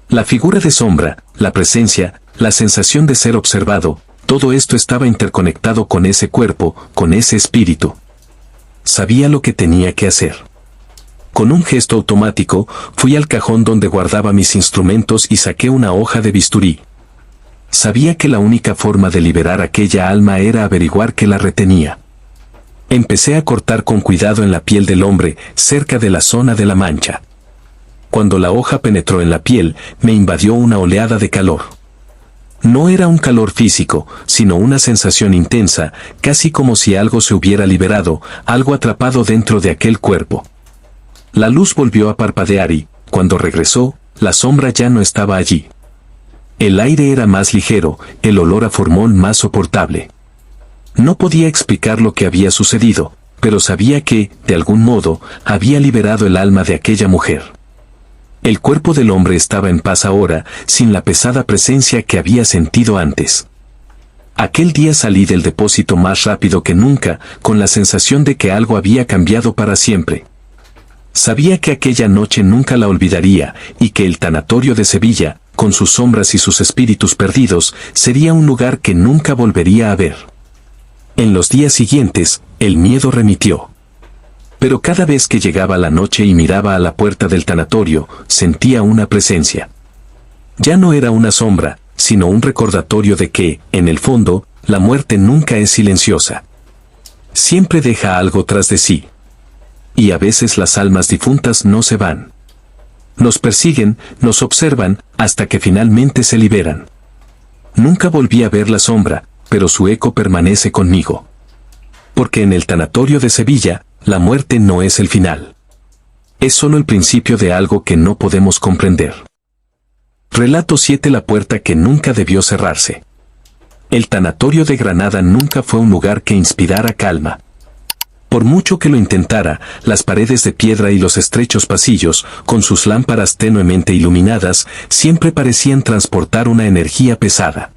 A: La figura de sombra, la presencia, la sensación de ser observado, todo esto estaba interconectado con ese cuerpo, con ese espíritu. Sabía lo que tenía que hacer. Con un gesto automático, fui al cajón donde guardaba mis instrumentos y saqué una hoja de bisturí. Sabía que la única forma de liberar aquella alma era averiguar qué la retenía. Empecé a cortar con cuidado en la piel del hombre, cerca de la zona de la mancha. Cuando la hoja penetró en la piel, me invadió una oleada de calor. No era un calor físico, sino una sensación intensa, casi como si algo se hubiera liberado, algo atrapado dentro de aquel cuerpo. La luz volvió a parpadear y, cuando regresó, la sombra ya no estaba allí. El aire era más ligero, el olor a formol más soportable. No podía explicar lo que había sucedido, pero sabía que, de algún modo, había liberado el alma de aquella mujer. El cuerpo del hombre estaba en paz ahora, sin la pesada presencia que había sentido antes. Aquel día salí del depósito más rápido que nunca, con la sensación de que algo había cambiado para siempre. Sabía que aquella noche nunca la olvidaría, y que el tanatorio de Sevilla, con sus sombras y sus espíritus perdidos, sería un lugar que nunca volvería a ver. En los días siguientes, el miedo remitió. Pero cada vez que llegaba la noche y miraba a la puerta del tanatorio, sentía una presencia. Ya no era una sombra, sino un recordatorio de que, en el fondo, la muerte nunca es silenciosa. Siempre deja algo tras de sí. Y a veces las almas difuntas no se van. Nos persiguen, nos observan, hasta que finalmente se liberan. Nunca volví a ver la sombra, pero su eco permanece conmigo. Porque en el tanatorio de Sevilla, la muerte no es el final. Es solo el principio de algo que no podemos comprender. Relato 7. La puerta que nunca debió cerrarse. El tanatorio de Granada nunca fue un lugar que inspirara calma. Por mucho que lo intentara, las paredes de piedra y los estrechos pasillos, con sus lámparas tenuemente iluminadas, siempre parecían transportar una energía pesada.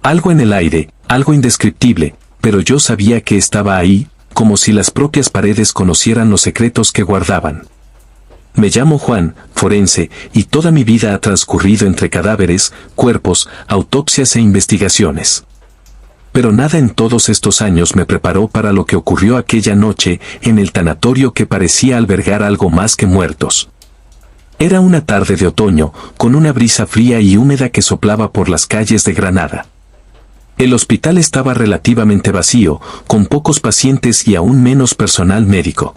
A: Algo en el aire, algo indescriptible, pero yo sabía que estaba ahí, como si las propias paredes conocieran los secretos que guardaban. Me llamo Juan, forense, y toda mi vida ha transcurrido entre cadáveres, cuerpos, autopsias e investigaciones. Pero nada en todos estos años me preparó para lo que ocurrió aquella noche en el tanatorio que parecía albergar algo más que muertos. Era una tarde de otoño, con una brisa fría y húmeda que soplaba por las calles de Granada. El hospital estaba relativamente vacío, con pocos pacientes y aún menos personal médico.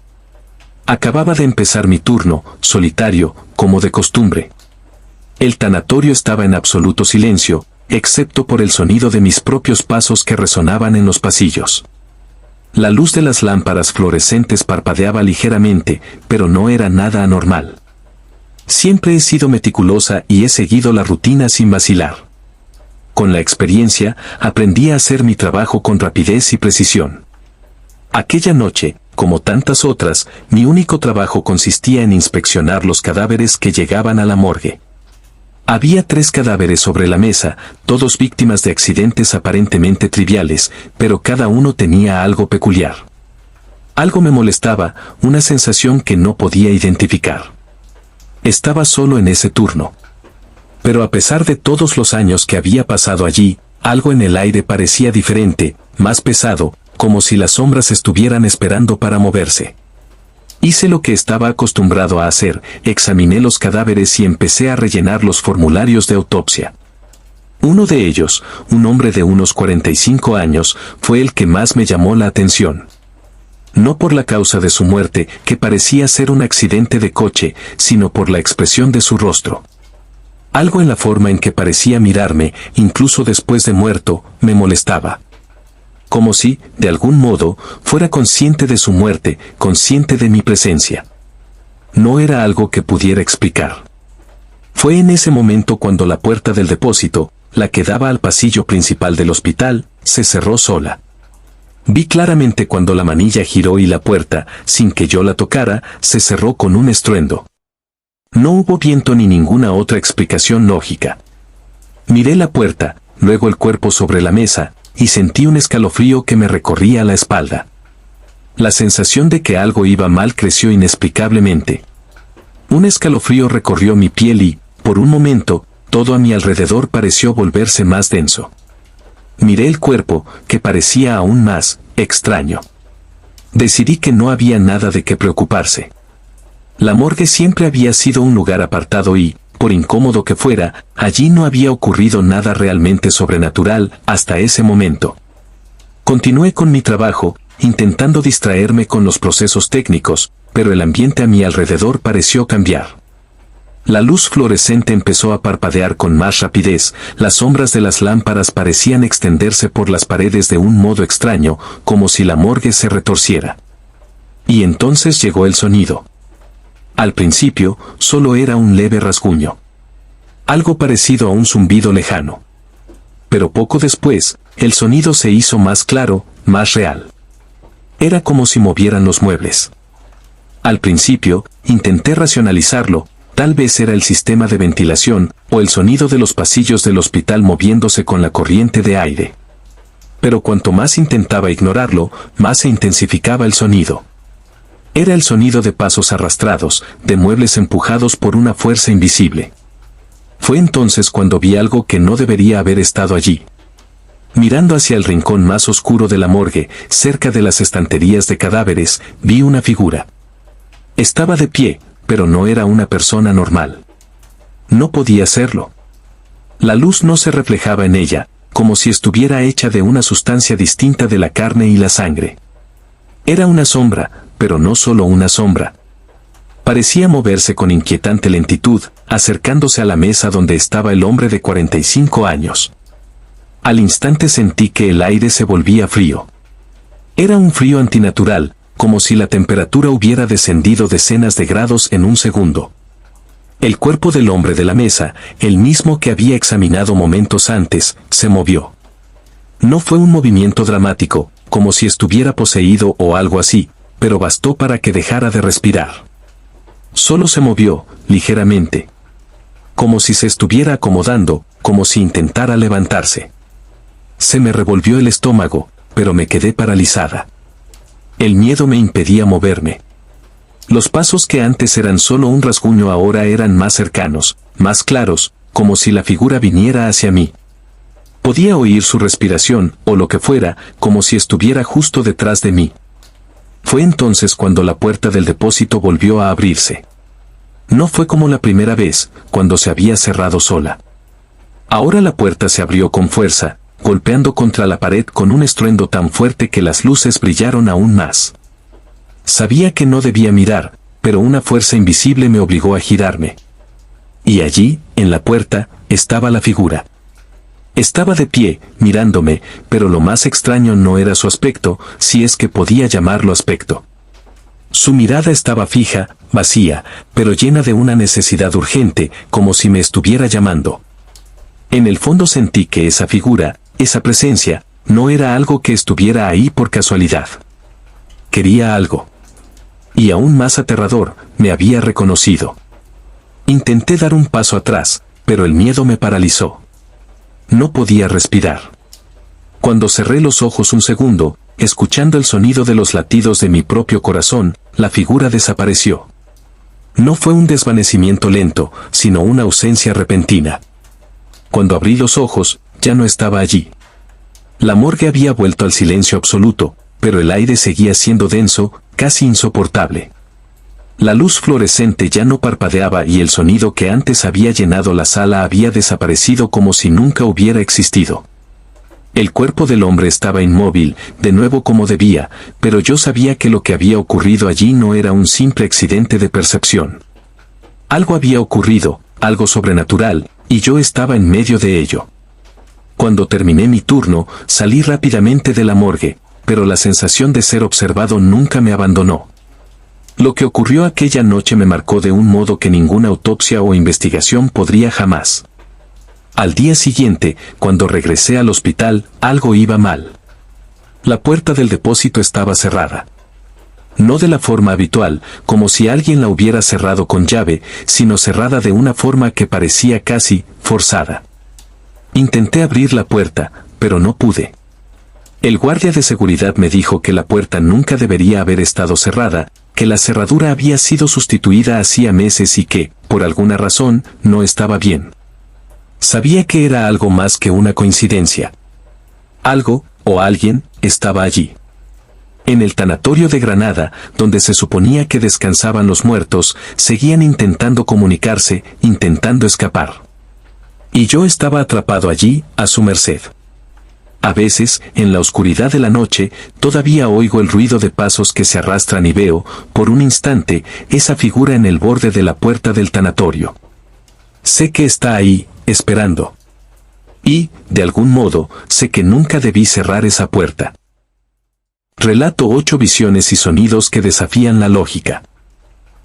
A: Acababa de empezar mi turno, solitario, como de costumbre. El tanatorio estaba en absoluto silencio, excepto por el sonido de mis propios pasos que resonaban en los pasillos. La luz de las lámparas fluorescentes parpadeaba ligeramente, pero no era nada anormal. Siempre he sido meticulosa y he seguido la rutina sin vacilar. Con la experiencia, aprendí a hacer mi trabajo con rapidez y precisión. Aquella noche, como tantas otras, mi único trabajo consistía en inspeccionar los cadáveres que llegaban a la morgue. Había 3 cadáveres sobre la mesa, todos víctimas de accidentes aparentemente triviales, pero cada uno tenía algo peculiar. Algo me molestaba, una sensación que no podía identificar. Estaba solo en ese turno. Pero a pesar de todos los años que había pasado allí, algo en el aire parecía diferente, más pesado, como si las sombras estuvieran esperando para moverse. Hice lo que estaba acostumbrado a hacer, examiné los cadáveres y empecé a rellenar los formularios de autopsia. Uno de ellos, un hombre de unos 45 años, fue el que más me llamó la atención. No por la causa de su muerte, que parecía ser un accidente de coche, sino por la expresión de su rostro. Algo en la forma en que parecía mirarme, incluso después de muerto, me molestaba. Como si, de algún modo, fuera consciente de su muerte, consciente de mi presencia. No era algo que pudiera explicar. Fue en ese momento cuando la puerta del depósito, la que daba al pasillo principal del hospital, se cerró sola. Vi claramente cuando la manilla giró y la puerta, sin que yo la tocara, se cerró con un estruendo. No hubo viento ni ninguna otra explicación lógica. Miré la puerta, luego el cuerpo sobre la mesa, y sentí un escalofrío que me recorría la espalda. La sensación de que algo iba mal creció inexplicablemente. Un escalofrío recorrió mi piel y, por un momento, todo a mi alrededor pareció volverse más denso. Miré el cuerpo, que parecía aún más extraño. Decidí que no había nada de qué preocuparse. La morgue siempre había sido un lugar apartado y, por incómodo que fuera, allí no había ocurrido nada realmente sobrenatural hasta ese momento. Continué con mi trabajo, intentando distraerme con los procesos técnicos, pero el ambiente a mi alrededor pareció cambiar. La luz fluorescente empezó a parpadear con más rapidez, las sombras de las lámparas parecían extenderse por las paredes de un modo extraño, como si la morgue se retorciera. Y entonces llegó el sonido. Al principio, solo era un leve rasguño. Algo parecido a un zumbido lejano. pero poco después, el sonido se hizo más claro, más real. Era como si movieran los muebles. Al principio, intenté racionalizarlo, tal vez era el sistema de ventilación, o el sonido de los pasillos del hospital moviéndose con la corriente de aire. Pero cuanto más intentaba ignorarlo, más se intensificaba el sonido. Era el sonido de pasos arrastrados, de muebles empujados por una fuerza invisible. Fue entonces cuando vi algo que no debería haber estado allí. Mirando hacia el rincón más oscuro de la morgue, cerca de las estanterías de cadáveres, vi una figura. Estaba de pie, pero no era una persona normal. No podía serlo. La luz no se reflejaba en ella, como si estuviera hecha de una sustancia distinta de la carne y la sangre. Era una sombra, pero no solo una sombra. Parecía moverse con inquietante lentitud, acercándose a la mesa donde estaba el hombre de 45 años. Al instante sentí que el aire se volvía frío. Era un frío antinatural, como si la temperatura hubiera descendido decenas de grados en un segundo. El cuerpo del hombre de la mesa, el mismo que había examinado momentos antes, se movió. No fue un movimiento dramático, como si estuviera poseído o algo así, pero bastó para que dejara de respirar. Solo se movió, ligeramente. Como si se estuviera acomodando, como si intentara levantarse. Se me revolvió el estómago, pero me quedé paralizada. El miedo me impedía moverme. Los pasos que antes eran solo un rasguño ahora eran más cercanos, más claros, como si la figura viniera hacia mí. Podía oír su respiración, o lo que fuera, como si estuviera justo detrás de mí. Fue entonces cuando la puerta del depósito volvió a abrirse. No fue como la primera vez, cuando se había cerrado sola. Ahora la puerta se abrió con fuerza, golpeando contra la pared con un estruendo tan fuerte que las luces brillaron aún más. Sabía que no debía mirar, pero una fuerza invisible me obligó a girarme. Y allí, en la puerta, estaba la figura. Estaba de pie, mirándome, pero lo más extraño no era su aspecto, si es que podía llamarlo aspecto. Su mirada estaba fija, vacía, pero llena de una necesidad urgente, como si me estuviera llamando. En el fondo sentí que esa figura, esa presencia, no era algo que estuviera ahí por casualidad. Quería algo. Y aún más aterrador, me había reconocido. Intenté dar un paso atrás, pero el miedo me paralizó. No podía respirar. Cuando cerré los ojos un segundo, escuchando el sonido de los latidos de mi propio corazón, la figura desapareció. No fue un desvanecimiento lento, sino una ausencia repentina. Cuando abrí los ojos, ya no estaba allí. La morgue había vuelto al silencio absoluto, pero el aire seguía siendo denso, casi insoportable. La luz fluorescente ya no parpadeaba y el sonido que antes había llenado la sala había desaparecido como si nunca hubiera existido. El cuerpo del hombre estaba inmóvil, de nuevo como debía, pero yo sabía que lo que había ocurrido allí no era un simple accidente de percepción. Algo había ocurrido, algo sobrenatural, y yo estaba en medio de ello. Cuando terminé mi turno, salí rápidamente de la morgue, pero la sensación de ser observado nunca me abandonó. Lo que ocurrió aquella noche me marcó de un modo que ninguna autopsia o investigación podría jamás. Al día siguiente, cuando regresé al hospital, algo iba mal. La puerta del depósito estaba cerrada. No de la forma habitual, como si alguien la hubiera cerrado con llave, sino cerrada de una forma que parecía casi forzada. Intenté abrir la puerta, pero no pude. El guardia de seguridad me dijo que la puerta nunca debería haber estado cerrada, que la cerradura había sido sustituida hacía meses y que, por alguna razón, no estaba bien. Sabía que era algo más que una coincidencia. Algo, o alguien, estaba allí. En el tanatorio de Granada, donde se suponía que descansaban los muertos, seguían intentando comunicarse, intentando escapar. Y yo estaba atrapado allí, a su merced. A veces, en la oscuridad de la noche, todavía oigo el ruido de pasos que se arrastran y veo, por un instante, esa figura en el borde de la puerta del tanatorio. Sé que está ahí, esperando. Y, de algún modo, sé que nunca debí cerrar esa puerta. Relato 8 visiones y sonidos que desafían la lógica.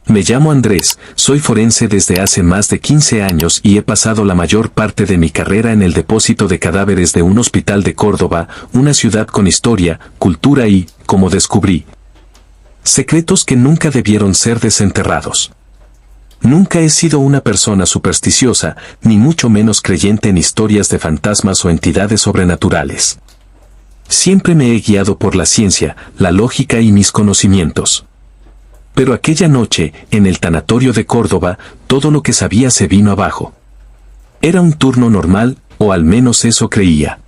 A: Me llamo Andrés, soy forense desde hace más de 15 años y he pasado la mayor parte de mi carrera en el depósito de cadáveres de un hospital de Córdoba, una ciudad con historia, cultura y, como descubrí, secretos que nunca debieron ser desenterrados. Nunca he sido una persona supersticiosa, ni mucho menos creyente en historias de fantasmas o entidades sobrenaturales. Siempre me he guiado por la ciencia, la lógica y mis conocimientos. Pero aquella noche, en el tanatorio de Córdoba, todo lo que sabía se vino abajo. Era un turno normal, o al menos eso creía.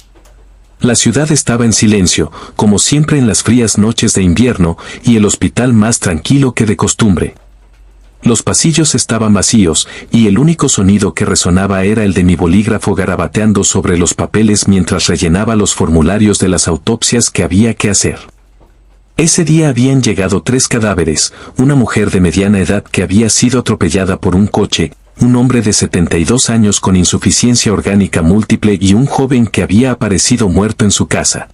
A: La ciudad estaba en silencio, como siempre en las frías noches de invierno, y el hospital más tranquilo que de costumbre. Los pasillos estaban vacíos, y el único sonido que resonaba era el de mi bolígrafo garabateando sobre los papeles mientras rellenaba los formularios de las autopsias que había que hacer. Ese día habían llegado 3 cadáveres, una mujer de mediana edad que había sido atropellada por un coche, un hombre de 72 años con insuficiencia orgánica múltiple y un joven que había aparecido muerto en su casa.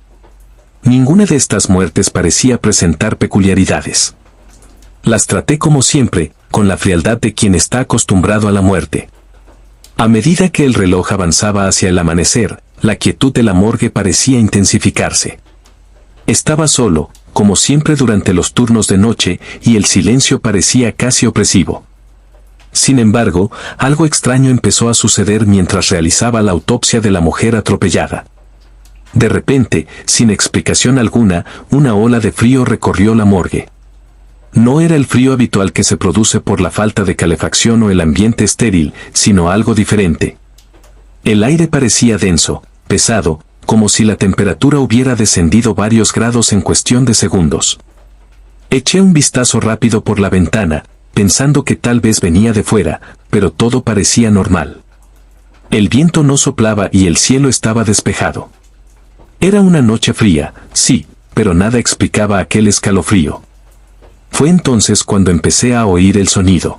A: Ninguna de estas muertes parecía presentar peculiaridades. Las traté como siempre, con la frialdad de quien está acostumbrado a la muerte. A medida que el reloj avanzaba hacia el amanecer, la quietud de la morgue parecía intensificarse. Estaba solo, como siempre durante los turnos de noche, y el silencio parecía casi opresivo. Sin embargo, algo extraño empezó a suceder mientras realizaba la autopsia de la mujer atropellada. De repente, sin explicación alguna, una ola de frío recorrió la morgue. No era el frío habitual que se produce por la falta de calefacción o el ambiente estéril, sino algo diferente. El aire parecía denso, pesado, como si la temperatura hubiera descendido varios grados en cuestión de segundos. Eché un vistazo rápido por la ventana, pensando que tal vez venía de fuera, pero todo parecía normal. El viento no soplaba y el cielo estaba despejado. Era una noche fría, sí, pero nada explicaba aquel escalofrío. Fue entonces cuando empecé a oír el sonido.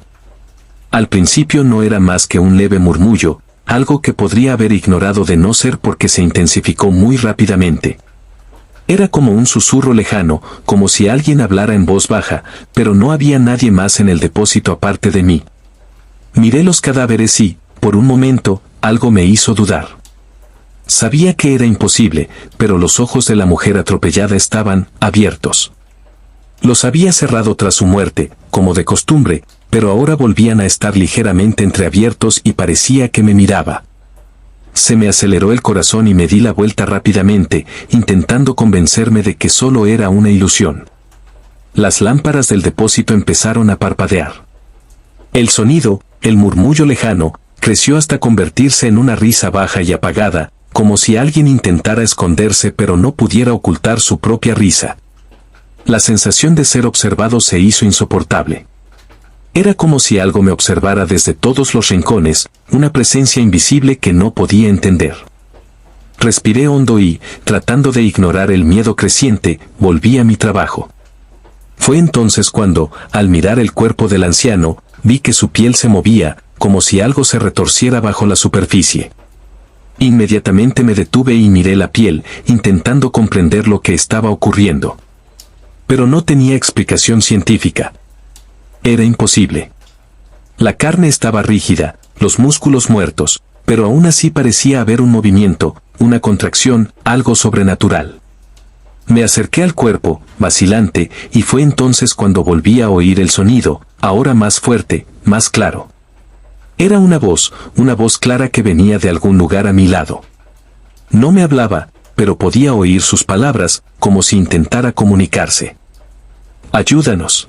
A: Al principio no era más que un leve murmullo, algo que podría haber ignorado de no ser porque se intensificó muy rápidamente. Era como un susurro lejano, como si alguien hablara en voz baja, pero no había nadie más en el depósito aparte de mí. Miré los cadáveres y, por un momento, algo me hizo dudar. Sabía que era imposible, pero los ojos de la mujer atropellada estaban abiertos. Los había cerrado tras su muerte, como de costumbre, pero ahora volvían a estar ligeramente entreabiertos y parecía que me miraba. Se me aceleró el corazón y me di la vuelta rápidamente, intentando convencerme de que solo era una ilusión. Las lámparas del depósito empezaron a parpadear. El sonido, el murmullo lejano, creció hasta convertirse en una risa baja y apagada, como si alguien intentara esconderse pero no pudiera ocultar su propia risa. La sensación de ser observado se hizo insoportable. Era como si algo me observara desde todos los rincones, una presencia invisible que no podía entender. Respiré hondo y, tratando de ignorar el miedo creciente, volví a mi trabajo. Fue entonces cuando, al mirar el cuerpo del anciano, vi que su piel se movía, como si algo se retorciera bajo la superficie. Inmediatamente me detuve y miré la piel, intentando comprender lo que estaba ocurriendo. Pero no tenía explicación científica. Era imposible. La carne estaba rígida, los músculos muertos, pero aún así parecía haber un movimiento, una contracción, algo sobrenatural. Me acerqué al cuerpo, vacilante, y fue entonces cuando volví a oír el sonido, ahora más fuerte, más claro. Era una voz clara que venía de algún lugar a mi lado. No me hablaba, pero podía oír sus palabras, como si intentara comunicarse. «Ayúdanos».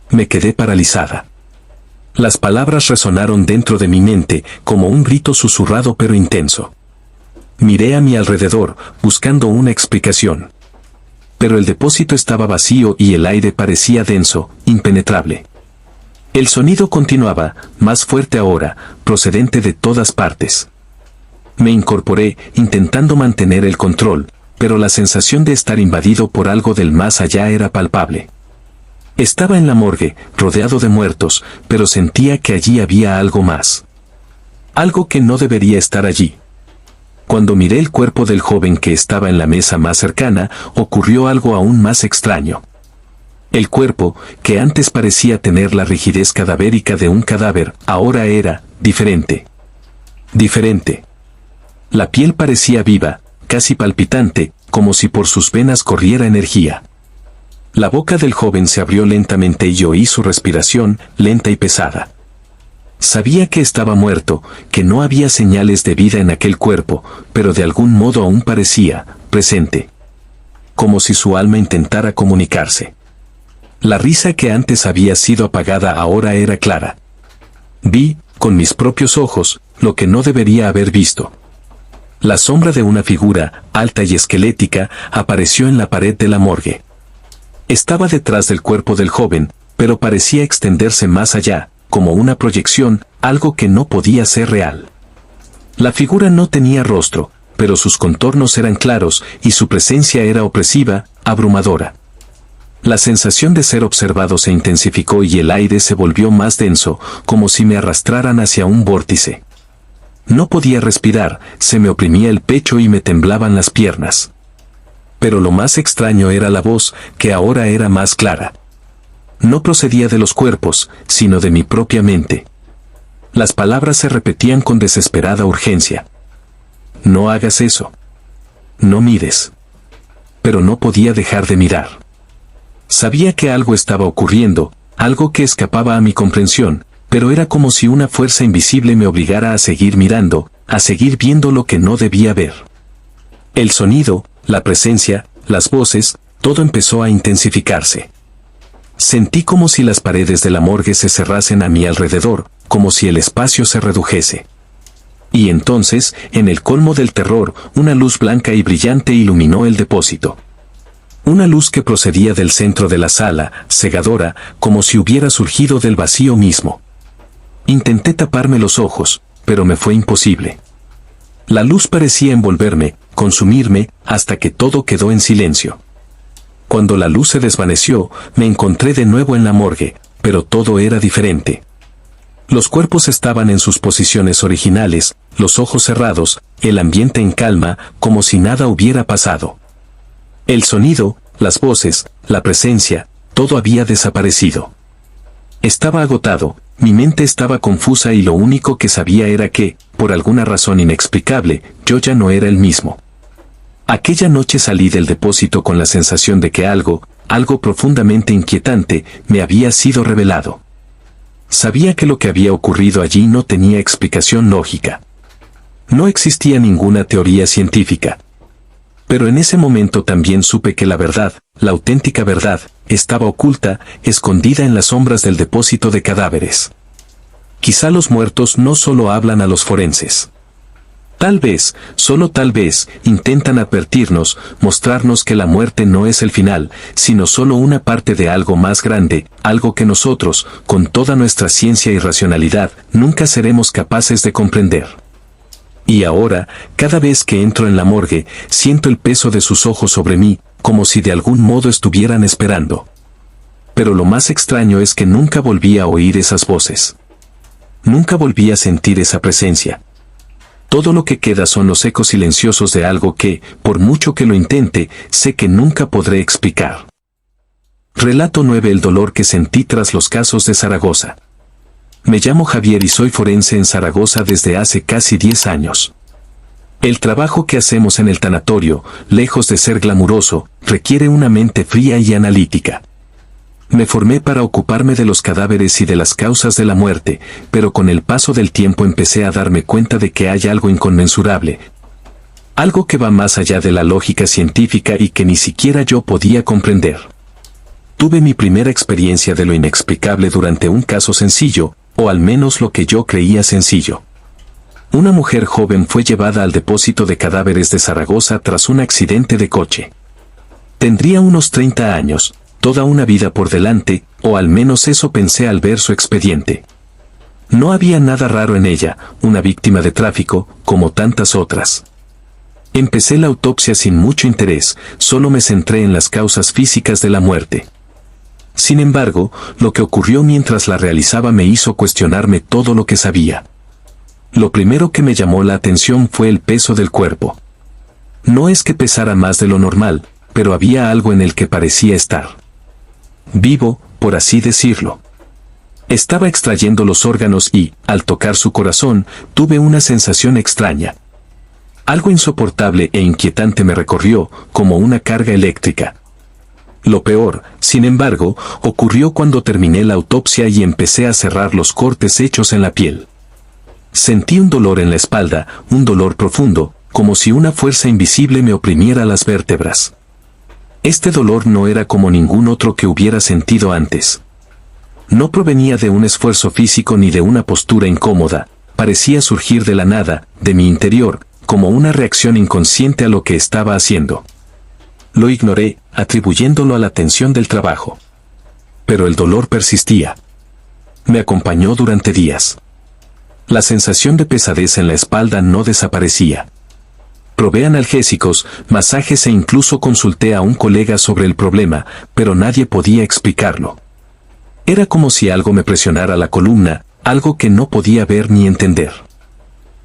A: Me quedé paralizada. Las palabras resonaron dentro de mi mente, como un grito susurrado pero intenso. Miré a mi alrededor, buscando una explicación. Pero el depósito estaba vacío y el aire parecía denso, impenetrable. El sonido continuaba, más fuerte ahora, procedente de todas partes. Me incorporé, intentando mantener el control, pero la sensación de estar invadido por algo del más allá era palpable. Estaba en la morgue, rodeado de muertos, pero sentía que allí había algo más. Algo que no debería estar allí. Cuando miré el cuerpo del joven que estaba en la mesa más cercana, ocurrió algo aún más extraño. El cuerpo, que antes parecía tener la rigidez cadavérica de un cadáver, ahora era diferente. Diferente. La piel parecía viva, casi palpitante, como si por sus venas corriera energía. La boca del joven se abrió lentamente y oí su respiración, lenta y pesada. Sabía que estaba muerto, que no había señales de vida en aquel cuerpo, pero de algún modo aún parecía presente. Como si su alma intentara comunicarse. La risa que antes había sido apagada ahora era clara. Vi, con mis propios ojos, lo que no debería haber visto. La sombra de una figura, alta y esquelética, apareció en la pared de la morgue. Estaba detrás del cuerpo del joven, pero parecía extenderse más allá, como una proyección, algo que no podía ser real. La figura no tenía rostro, pero sus contornos eran claros y su presencia era opresiva, abrumadora. La sensación de ser observado se intensificó y el aire se volvió más denso, como si me arrastraran hacia un vórtice. No podía respirar, se me oprimía el pecho y me temblaban las piernas. Pero lo más extraño era la voz, que ahora era más clara. No procedía de los cuerpos, sino de mi propia mente. Las palabras se repetían con desesperada urgencia. No hagas eso. No mires. Pero no podía dejar de mirar. Sabía que algo estaba ocurriendo, algo que escapaba a mi comprensión, pero era como si una fuerza invisible me obligara a seguir mirando, a seguir viendo lo que no debía ver. El sonido, la presencia, las voces, todo empezó a intensificarse. Sentí como si las paredes de la morgue se cerrasen a mi alrededor, como si el espacio se redujese. Y entonces, en el colmo del terror, una luz blanca y brillante iluminó el depósito. Una luz que procedía del centro de la sala, cegadora, como si hubiera surgido del vacío mismo. Intenté taparme los ojos, pero me fue imposible. La luz parecía envolverme, consumirme, hasta que todo quedó en silencio. Cuando la luz se desvaneció, me encontré de nuevo en la morgue, pero todo era diferente. Los cuerpos estaban en sus posiciones originales, los ojos cerrados, el ambiente en calma, como si nada hubiera pasado. El sonido, las voces, la presencia, todo había desaparecido. Estaba agotado, mi mente estaba confusa y lo único que sabía era que, por alguna razón inexplicable, yo ya no era el mismo. Aquella noche salí del depósito con la sensación de que algo profundamente inquietante, me había sido revelado. Sabía que lo que había ocurrido allí no tenía explicación lógica. No existía ninguna teoría científica. Pero en ese momento también supe que la verdad, la auténtica verdad, estaba oculta, escondida en las sombras del depósito de cadáveres. Quizá los muertos no solo hablan a los forenses. Tal vez, solo tal vez, intentan advertirnos, mostrarnos que la muerte no es el final, sino solo una parte de algo más grande, algo que nosotros, con toda nuestra ciencia y racionalidad, nunca seremos capaces de comprender. Y ahora, cada vez que entro en la morgue, siento el peso de sus ojos sobre mí, como si de algún modo estuvieran esperando. Pero lo más extraño es que nunca volví a oír esas voces. Nunca volví a sentir esa presencia. Todo lo que queda son los ecos silenciosos de algo que, por mucho que lo intente, sé que nunca podré explicar. Relato 9: el dolor que sentí tras los casos de Zaragoza. Me llamo Javier y soy forense en Zaragoza desde hace casi 10 años. El trabajo que hacemos en el tanatorio, lejos de ser glamuroso, requiere una mente fría y analítica. Me formé para ocuparme de los cadáveres y de las causas de la muerte, pero con el paso del tiempo empecé a darme cuenta de que hay algo inconmensurable. Algo que va más allá de la lógica científica y que ni siquiera yo podía comprender. Tuve mi primera experiencia de lo inexplicable durante un caso sencillo, o al menos lo que yo creía sencillo. Una mujer joven fue llevada al depósito de cadáveres de Zaragoza tras un accidente de coche. Tendría unos 30 años, toda una vida por delante, o al menos eso pensé al ver su expediente. No había nada raro en ella, una víctima de tráfico, como tantas otras. Empecé la autopsia sin mucho interés, solo me centré en las causas físicas de la muerte. Sin embargo, lo que ocurrió mientras la realizaba me hizo cuestionarme todo lo que sabía. Lo primero que me llamó la atención fue el peso del cuerpo. No es que pesara más de lo normal, pero había algo en el que parecía estar. vivo, por así decirlo. Estaba extrayendo los órganos y, al tocar su corazón, tuve una sensación extraña. Algo insoportable e inquietante me recorrió, como una carga eléctrica. Lo peor, sin embargo, ocurrió cuando terminé la autopsia y empecé a cerrar los cortes hechos en la piel. Sentí un dolor en la espalda, un dolor profundo, como si una fuerza invisible me oprimiera las vértebras. Este dolor no era como ningún otro que hubiera sentido antes. No provenía de un esfuerzo físico ni de una postura incómoda, parecía surgir de la nada, de mi interior, como una reacción inconsciente a lo que estaba haciendo. Lo ignoré, atribuyéndolo a la tensión del trabajo. Pero el dolor persistía. Me acompañó durante días. La sensación de pesadez en la espalda no desaparecía. Probé analgésicos, masajes e incluso consulté a un colega sobre el problema, pero nadie podía explicarlo. Era como si algo me presionara la columna, algo que no podía ver ni entender.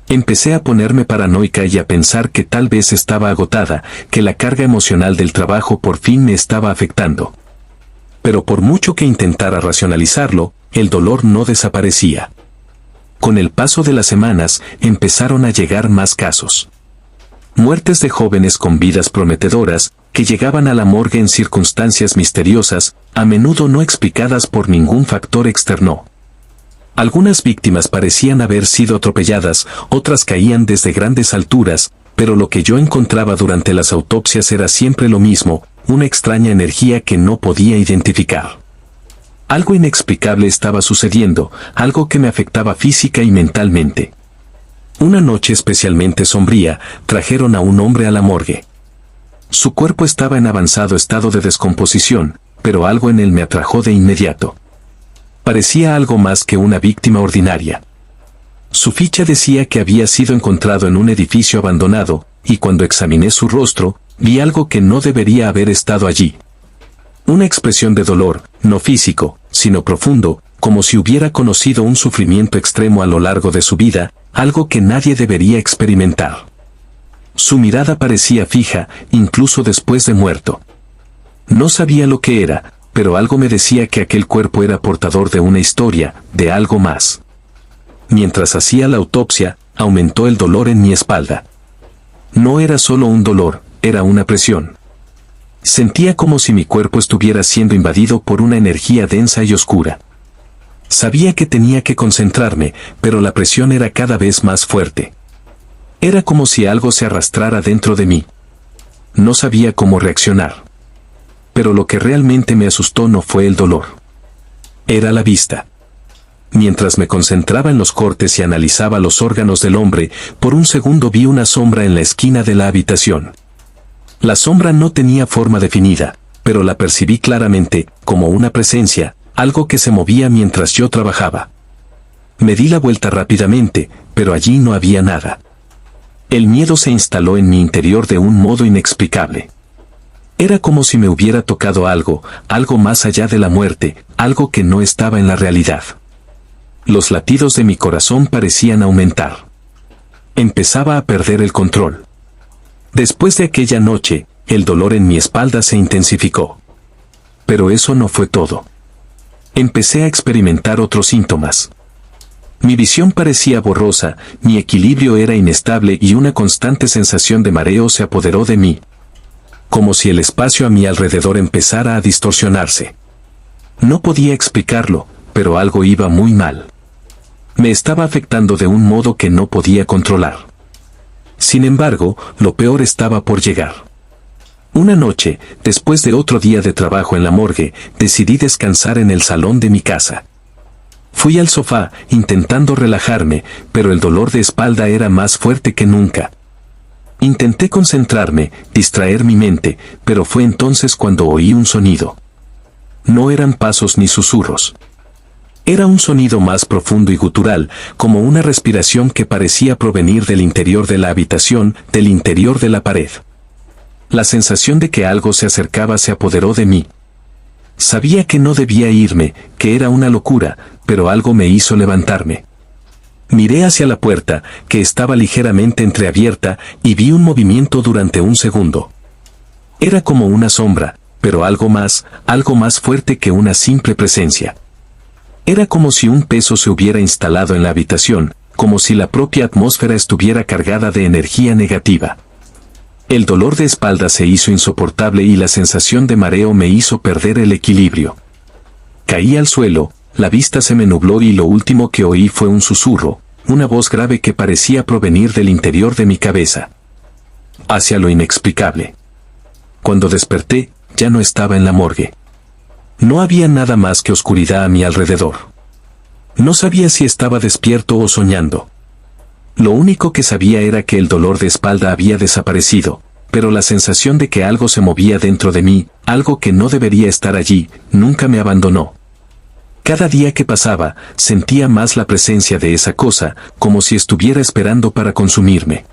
A: Empecé a ponerme paranoica y a pensar que tal vez estaba agotada, que la carga emocional del trabajo por fin me estaba afectando. Pero por mucho que intentara racionalizarlo, el dolor no desaparecía. Con el paso de las semanas, empezaron a llegar más casos. Muertes de jóvenes con vidas prometedoras, que llegaban a la morgue en circunstancias misteriosas, a menudo no explicadas por ningún factor externo. Algunas víctimas parecían haber sido atropelladas, otras caían desde grandes alturas, pero lo que yo encontraba durante las autopsias era siempre lo mismo, una extraña energía que no podía identificar. Algo inexplicable estaba sucediendo, algo que me afectaba física y mentalmente. Una noche especialmente sombría, trajeron a un hombre a la morgue. Su cuerpo estaba en avanzado estado de descomposición, pero algo en él me atrajo de inmediato. Parecía algo más que una víctima ordinaria. Su ficha decía que había sido encontrado en un edificio abandonado, y cuando examiné su rostro, vi algo que no debería haber estado allí. Una expresión de dolor, no físico, sino profundo, como si hubiera conocido un sufrimiento extremo a lo largo de su vida, algo que nadie debería experimentar. Su mirada parecía fija, incluso después de muerto. No sabía lo que era, pero algo me decía que aquel cuerpo era portador de una historia, de algo más. Mientras hacía la autopsia, aumentó el dolor en mi espalda. No era solo un dolor, era una presión. Sentía como si mi cuerpo estuviera siendo invadido por una energía densa y oscura. Sabía que tenía que concentrarme, pero la presión era cada vez más fuerte. Era como si algo se arrastrara dentro de mí. No sabía cómo reaccionar. Pero lo que realmente me asustó no fue el dolor. Era la vista. Mientras me concentraba en los cortes y analizaba los órganos del hombre, por un segundo vi una sombra en la esquina de la habitación. La sombra no tenía forma definida, pero la percibí claramente, como una presencia, algo que se movía mientras yo trabajaba. Me di la vuelta rápidamente, pero allí no había nada. El miedo se instaló en mi interior de un modo inexplicable. Era como si me hubiera tocado algo, algo más allá de la muerte, algo que no estaba en la realidad. Los latidos de mi corazón parecían aumentar. Empezaba a perder el control. Después de aquella noche, el dolor en mi espalda se intensificó. Pero eso no fue todo. Empecé a experimentar otros síntomas. Mi visión parecía borrosa, mi equilibrio era inestable y una constante sensación de mareo se apoderó de mí. Como si el espacio a mi alrededor empezara a distorsionarse. No podía explicarlo, pero algo iba muy mal. Me estaba afectando de un modo que no podía controlar. Sin embargo, lo peor estaba por llegar. Una noche, después de otro día de trabajo en la morgue, decidí descansar en el salón de mi casa. Fui al sofá, intentando relajarme, pero el dolor de espalda era más fuerte que nunca. Intenté concentrarme, distraer mi mente, pero fue entonces cuando oí un sonido. No eran pasos ni susurros. Era un sonido más profundo y gutural, como una respiración que parecía provenir del interior de la habitación, del interior de la pared. La sensación de que algo se acercaba se apoderó de mí. Sabía que no debía irme, que era una locura, pero algo me hizo levantarme. Miré hacia la puerta, que estaba ligeramente entreabierta, y vi un movimiento durante un segundo. Era como una sombra, pero algo más fuerte que una simple presencia. Era como si un peso se hubiera instalado en la habitación, como si la propia atmósfera estuviera cargada de energía negativa. El dolor de espalda se hizo insoportable y la sensación de mareo me hizo perder el equilibrio. Caí al suelo, la vista se me nubló y lo último que oí fue un susurro, una voz grave que parecía provenir del interior de mi cabeza. Hacia lo inexplicable. Cuando desperté, ya no estaba en la morgue. No había nada más que oscuridad a mi alrededor. No sabía si estaba despierto o soñando. Lo único que sabía era que el dolor de espalda había desaparecido, pero la sensación de que algo se movía dentro de mí, algo que no debería estar allí, nunca me abandonó. Cada día que pasaba, sentía más la presencia de esa cosa, como si estuviera esperando para consumirme.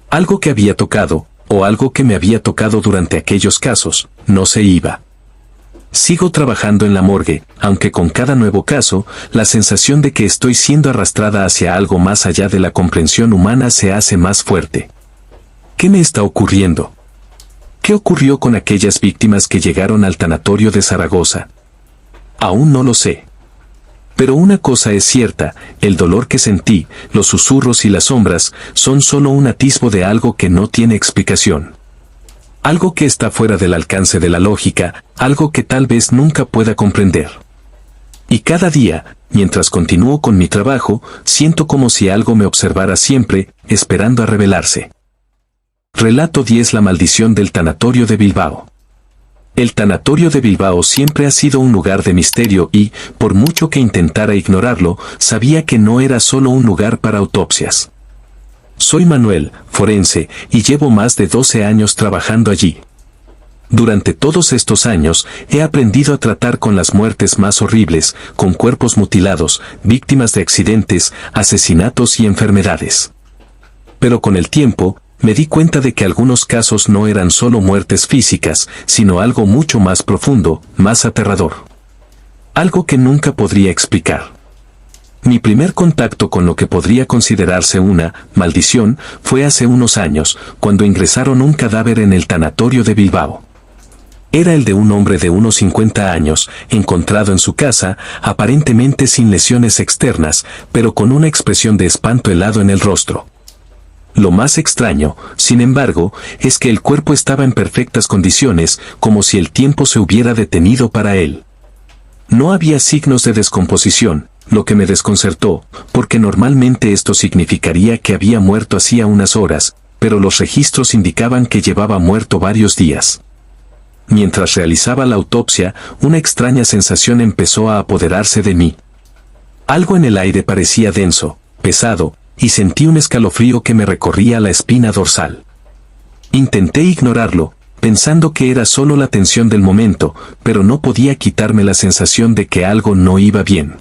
A: Algo que había tocado, o algo que me había tocado durante aquellos casos, no se iba. Sigo trabajando en la morgue, aunque con cada nuevo caso, la sensación de que estoy siendo arrastrada hacia algo más allá de la comprensión humana se hace más fuerte. ¿Qué me está ocurriendo? ¿Qué ocurrió con aquellas víctimas que llegaron al tanatorio de Zaragoza? Aún no lo sé. Pero una cosa es cierta, el dolor que sentí, los susurros y las sombras, son solo un atisbo de algo que no tiene explicación. Algo que está fuera del alcance de la lógica, algo que tal vez nunca pueda comprender. Y cada día, mientras continúo con mi trabajo, siento como si algo me observara siempre, esperando a revelarse. Relato 10: La maldición del tanatorio de Bilbao. El tanatorio de Bilbao siempre ha sido un lugar de misterio y, por mucho que intentara ignorarlo, sabía que no era solo un lugar para autopsias. Soy Manuel, forense, y llevo más de 12 años trabajando allí. Durante todos estos años, he aprendido a tratar con las muertes más horribles, con cuerpos mutilados, víctimas de accidentes, asesinatos y enfermedades. Pero con el tiempo, me di cuenta de que algunos casos no eran solo muertes físicas, sino algo mucho más profundo, más aterrador. Algo que nunca podría explicar. Mi primer contacto con lo que podría considerarse una maldición fue hace unos años, cuando ingresaron un cadáver en el tanatorio de Bilbao. Era el de un hombre de unos 50 años, encontrado en su casa, aparentemente sin lesiones externas, pero con una expresión de espanto helado en el rostro. Lo más extraño, sin embargo, es que el cuerpo estaba en perfectas condiciones, como si el tiempo se hubiera detenido para él. No había signos de descomposición, lo que me desconcertó, porque normalmente esto significaría que había muerto hacía unas horas, pero los registros indicaban que llevaba muerto varios días. Mientras realizaba la autopsia, una extraña sensación empezó a apoderarse de mí. Algo en el aire parecía denso, pesado, y sentí un escalofrío que me recorría la espina dorsal. Intenté ignorarlo, pensando que era solo la tensión del momento, pero no podía quitarme la sensación de que algo no iba bien.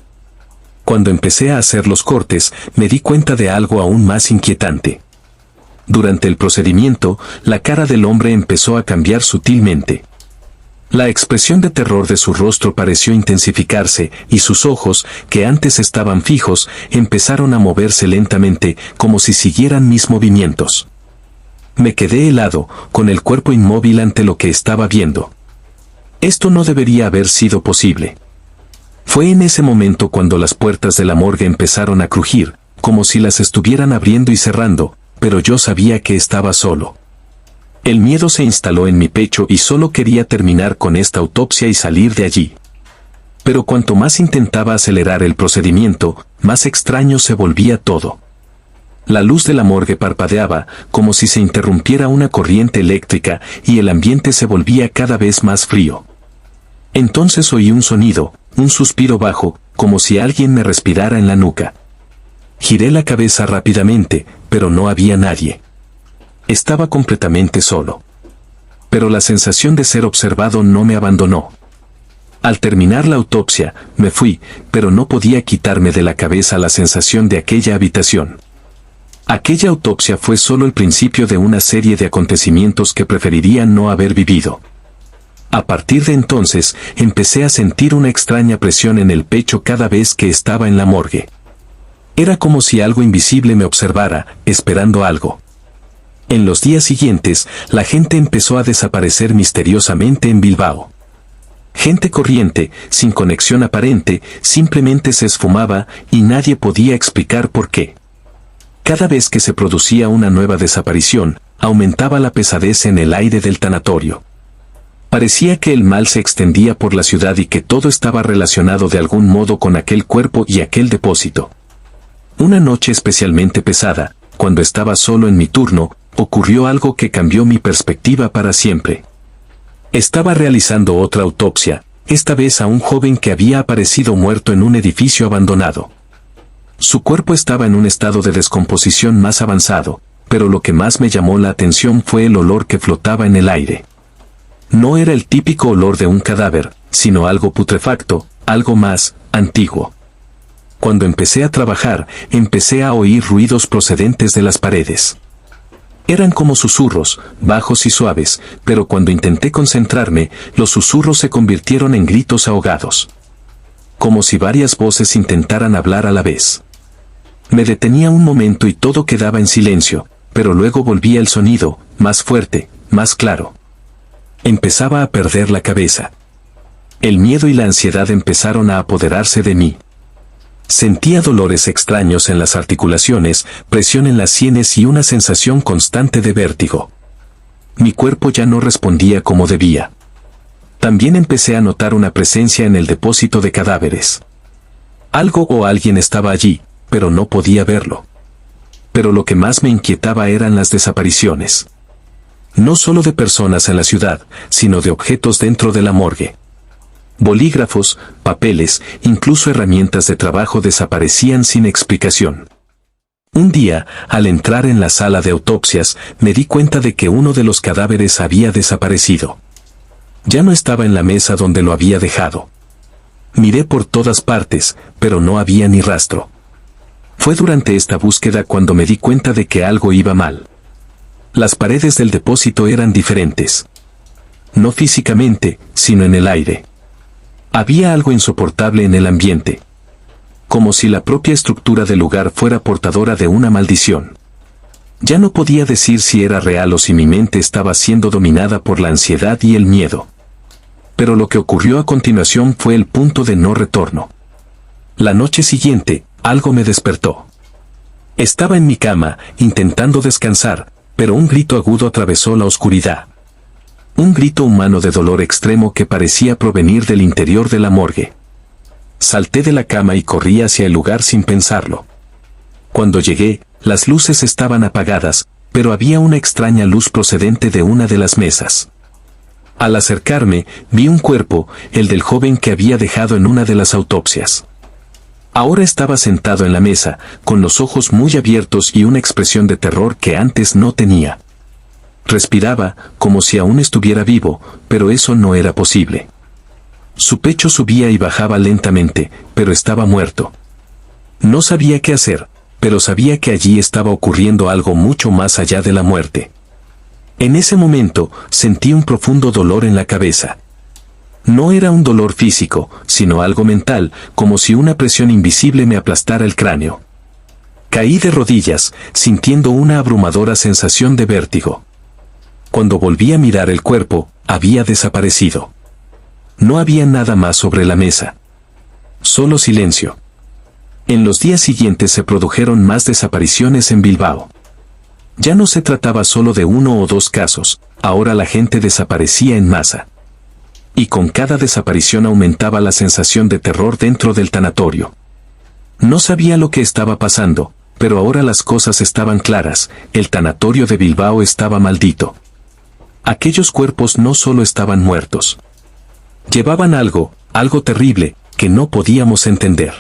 A: Cuando empecé a hacer los cortes, me di cuenta de algo aún más inquietante. Durante el procedimiento, la cara del hombre empezó a cambiar sutilmente. La expresión de terror de su rostro pareció intensificarse, y sus ojos, que antes estaban fijos, empezaron a moverse lentamente, como si siguieran mis movimientos. Me quedé helado, con el cuerpo inmóvil ante lo que estaba viendo. Esto no debería haber sido posible. Fue en ese momento cuando las puertas de la morgue empezaron a crujir, como si las estuvieran abriendo y cerrando, pero yo sabía que estaba solo. El miedo se instaló en mi pecho y solo quería terminar con esta autopsia y salir de allí. Pero cuanto más intentaba acelerar el procedimiento, más extraño se volvía todo. La luz de la morgue parpadeaba, como si se interrumpiera una corriente eléctrica, y el ambiente se volvía cada vez más frío. Entonces oí un sonido, un suspiro bajo, como si alguien me respirara en la nuca. Giré la cabeza rápidamente, pero no había nadie. Estaba completamente solo. Pero la sensación de ser observado no me abandonó. Al terminar la autopsia, me fui, pero no podía quitarme de la cabeza la sensación de aquella habitación. Aquella autopsia fue solo el principio de una serie de acontecimientos que preferiría no haber vivido. A partir de entonces, empecé a sentir una extraña presión en el pecho cada vez que estaba en la morgue. Era como si algo invisible me observara, esperando algo. En los días siguientes, la gente empezó a desaparecer misteriosamente en Bilbao. Gente corriente, sin conexión aparente, simplemente se esfumaba y nadie podía explicar por qué. Cada vez que se producía una nueva desaparición, aumentaba la pesadez en el aire del tanatorio. Parecía que el mal se extendía por la ciudad y que todo estaba relacionado de algún modo con aquel cuerpo y aquel depósito. Una noche especialmente pesada, cuando estaba solo en mi turno, ocurrió algo que cambió mi perspectiva para siempre. Estaba realizando otra autopsia, esta vez a un joven que había aparecido muerto en un edificio abandonado. Su cuerpo estaba en un estado de descomposición más avanzado, pero lo que más me llamó la atención fue el olor que flotaba en el aire. No era el típico olor de un cadáver, sino algo putrefacto, algo más antiguo. Cuando empecé a trabajar, empecé a oír ruidos procedentes de las paredes. Eran como susurros, bajos y suaves, pero cuando intenté concentrarme, los susurros se convirtieron en gritos ahogados. Como si varias voces intentaran hablar a la vez. Me detenía un momento y todo quedaba en silencio, pero luego volvía el sonido, más fuerte, más claro. Empezaba a perder la cabeza. El miedo y la ansiedad empezaron a apoderarse de mí. Sentía dolores extraños en las articulaciones, presión en las sienes y una sensación constante de vértigo. Mi cuerpo ya no respondía como debía. También empecé a notar una presencia en el depósito de cadáveres. Algo o alguien estaba allí, pero no podía verlo. Pero lo que más me inquietaba eran las desapariciones. No solo de personas en la ciudad, sino de objetos dentro de la morgue. Bolígrafos, papeles, incluso herramientas de trabajo desaparecían sin explicación. Un día, al entrar en la sala de autopsias, me di cuenta de que uno de los cadáveres había desaparecido. Ya no estaba en la mesa donde lo había dejado. Miré por todas partes, pero no había ni rastro. Fue durante esta búsqueda cuando me di cuenta de que algo iba mal. Las paredes del depósito eran diferentes. No físicamente, sino en el aire. Había algo insoportable en el ambiente. Como si la propia estructura del lugar fuera portadora de una maldición. Ya no podía decir si era real o si mi mente estaba siendo dominada por la ansiedad y el miedo. Pero lo que ocurrió a continuación fue el punto de no retorno. La noche siguiente, algo me despertó. Estaba en mi cama, intentando descansar, pero un grito agudo atravesó la oscuridad. Un grito humano de dolor extremo que parecía provenir del interior de la morgue. Salté de la cama y corrí hacia el lugar sin pensarlo. Cuando llegué, las luces estaban apagadas, pero había una extraña luz procedente de una de las mesas. Al acercarme, vi un cuerpo, el del joven que había dejado en una de las autopsias. Ahora estaba sentado en la mesa, con los ojos muy abiertos y una expresión de terror que antes no tenía. Respiraba, como si aún estuviera vivo, pero eso no era posible. Su pecho subía y bajaba lentamente, pero estaba muerto. No sabía qué hacer, pero sabía que allí estaba ocurriendo algo mucho más allá de la muerte. En ese momento, sentí un profundo dolor en la cabeza. No era un dolor físico, sino algo mental, como si una presión invisible me aplastara el cráneo. Caí de rodillas, sintiendo una abrumadora sensación de vértigo. Cuando volví a mirar el cuerpo, había desaparecido. No había nada más sobre la mesa. Solo silencio. En los días siguientes se produjeron más desapariciones en Bilbao. Ya no se trataba solo de uno o dos casos, ahora la gente desaparecía en masa. Y con cada desaparición aumentaba la sensación de terror dentro del tanatorio. No sabía lo que estaba pasando, pero ahora las cosas estaban claras, el tanatorio de Bilbao estaba maldito. Aquellos cuerpos no solo estaban muertos. Llevaban algo terrible, que no podíamos entender.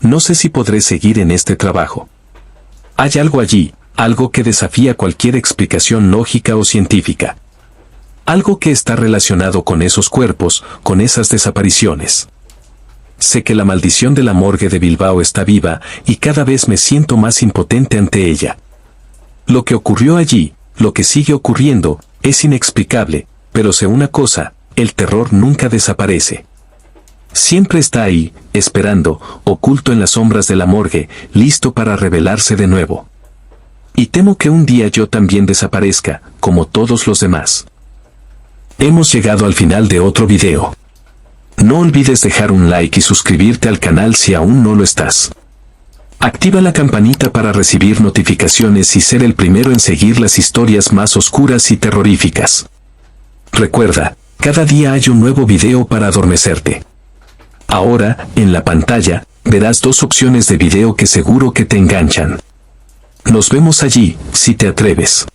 A: No sé si podré seguir en este trabajo. Hay algo allí, algo que desafía cualquier explicación lógica o científica. Algo que está relacionado con esos cuerpos, con esas desapariciones. Sé que la maldición de la morgue de Bilbao está viva y cada vez me siento más impotente ante ella. Lo que ocurrió allí, lo que sigue ocurriendo, es inexplicable, pero sé una cosa, el terror nunca desaparece. Siempre está ahí, esperando, oculto en las sombras de la morgue, listo para revelarse de nuevo. Y temo que un día yo también desaparezca, como todos los demás. Hemos llegado al final de otro video. No olvides dejar un like y suscribirte al canal si aún no lo estás. Activa la campanita para recibir notificaciones y ser el primero en seguir las historias más oscuras y terroríficas. Recuerda, cada día hay un nuevo video para adormecerte. Ahora, en la pantalla, verás 2 opciones de video que seguro que te enganchan. Nos vemos allí, si te atreves.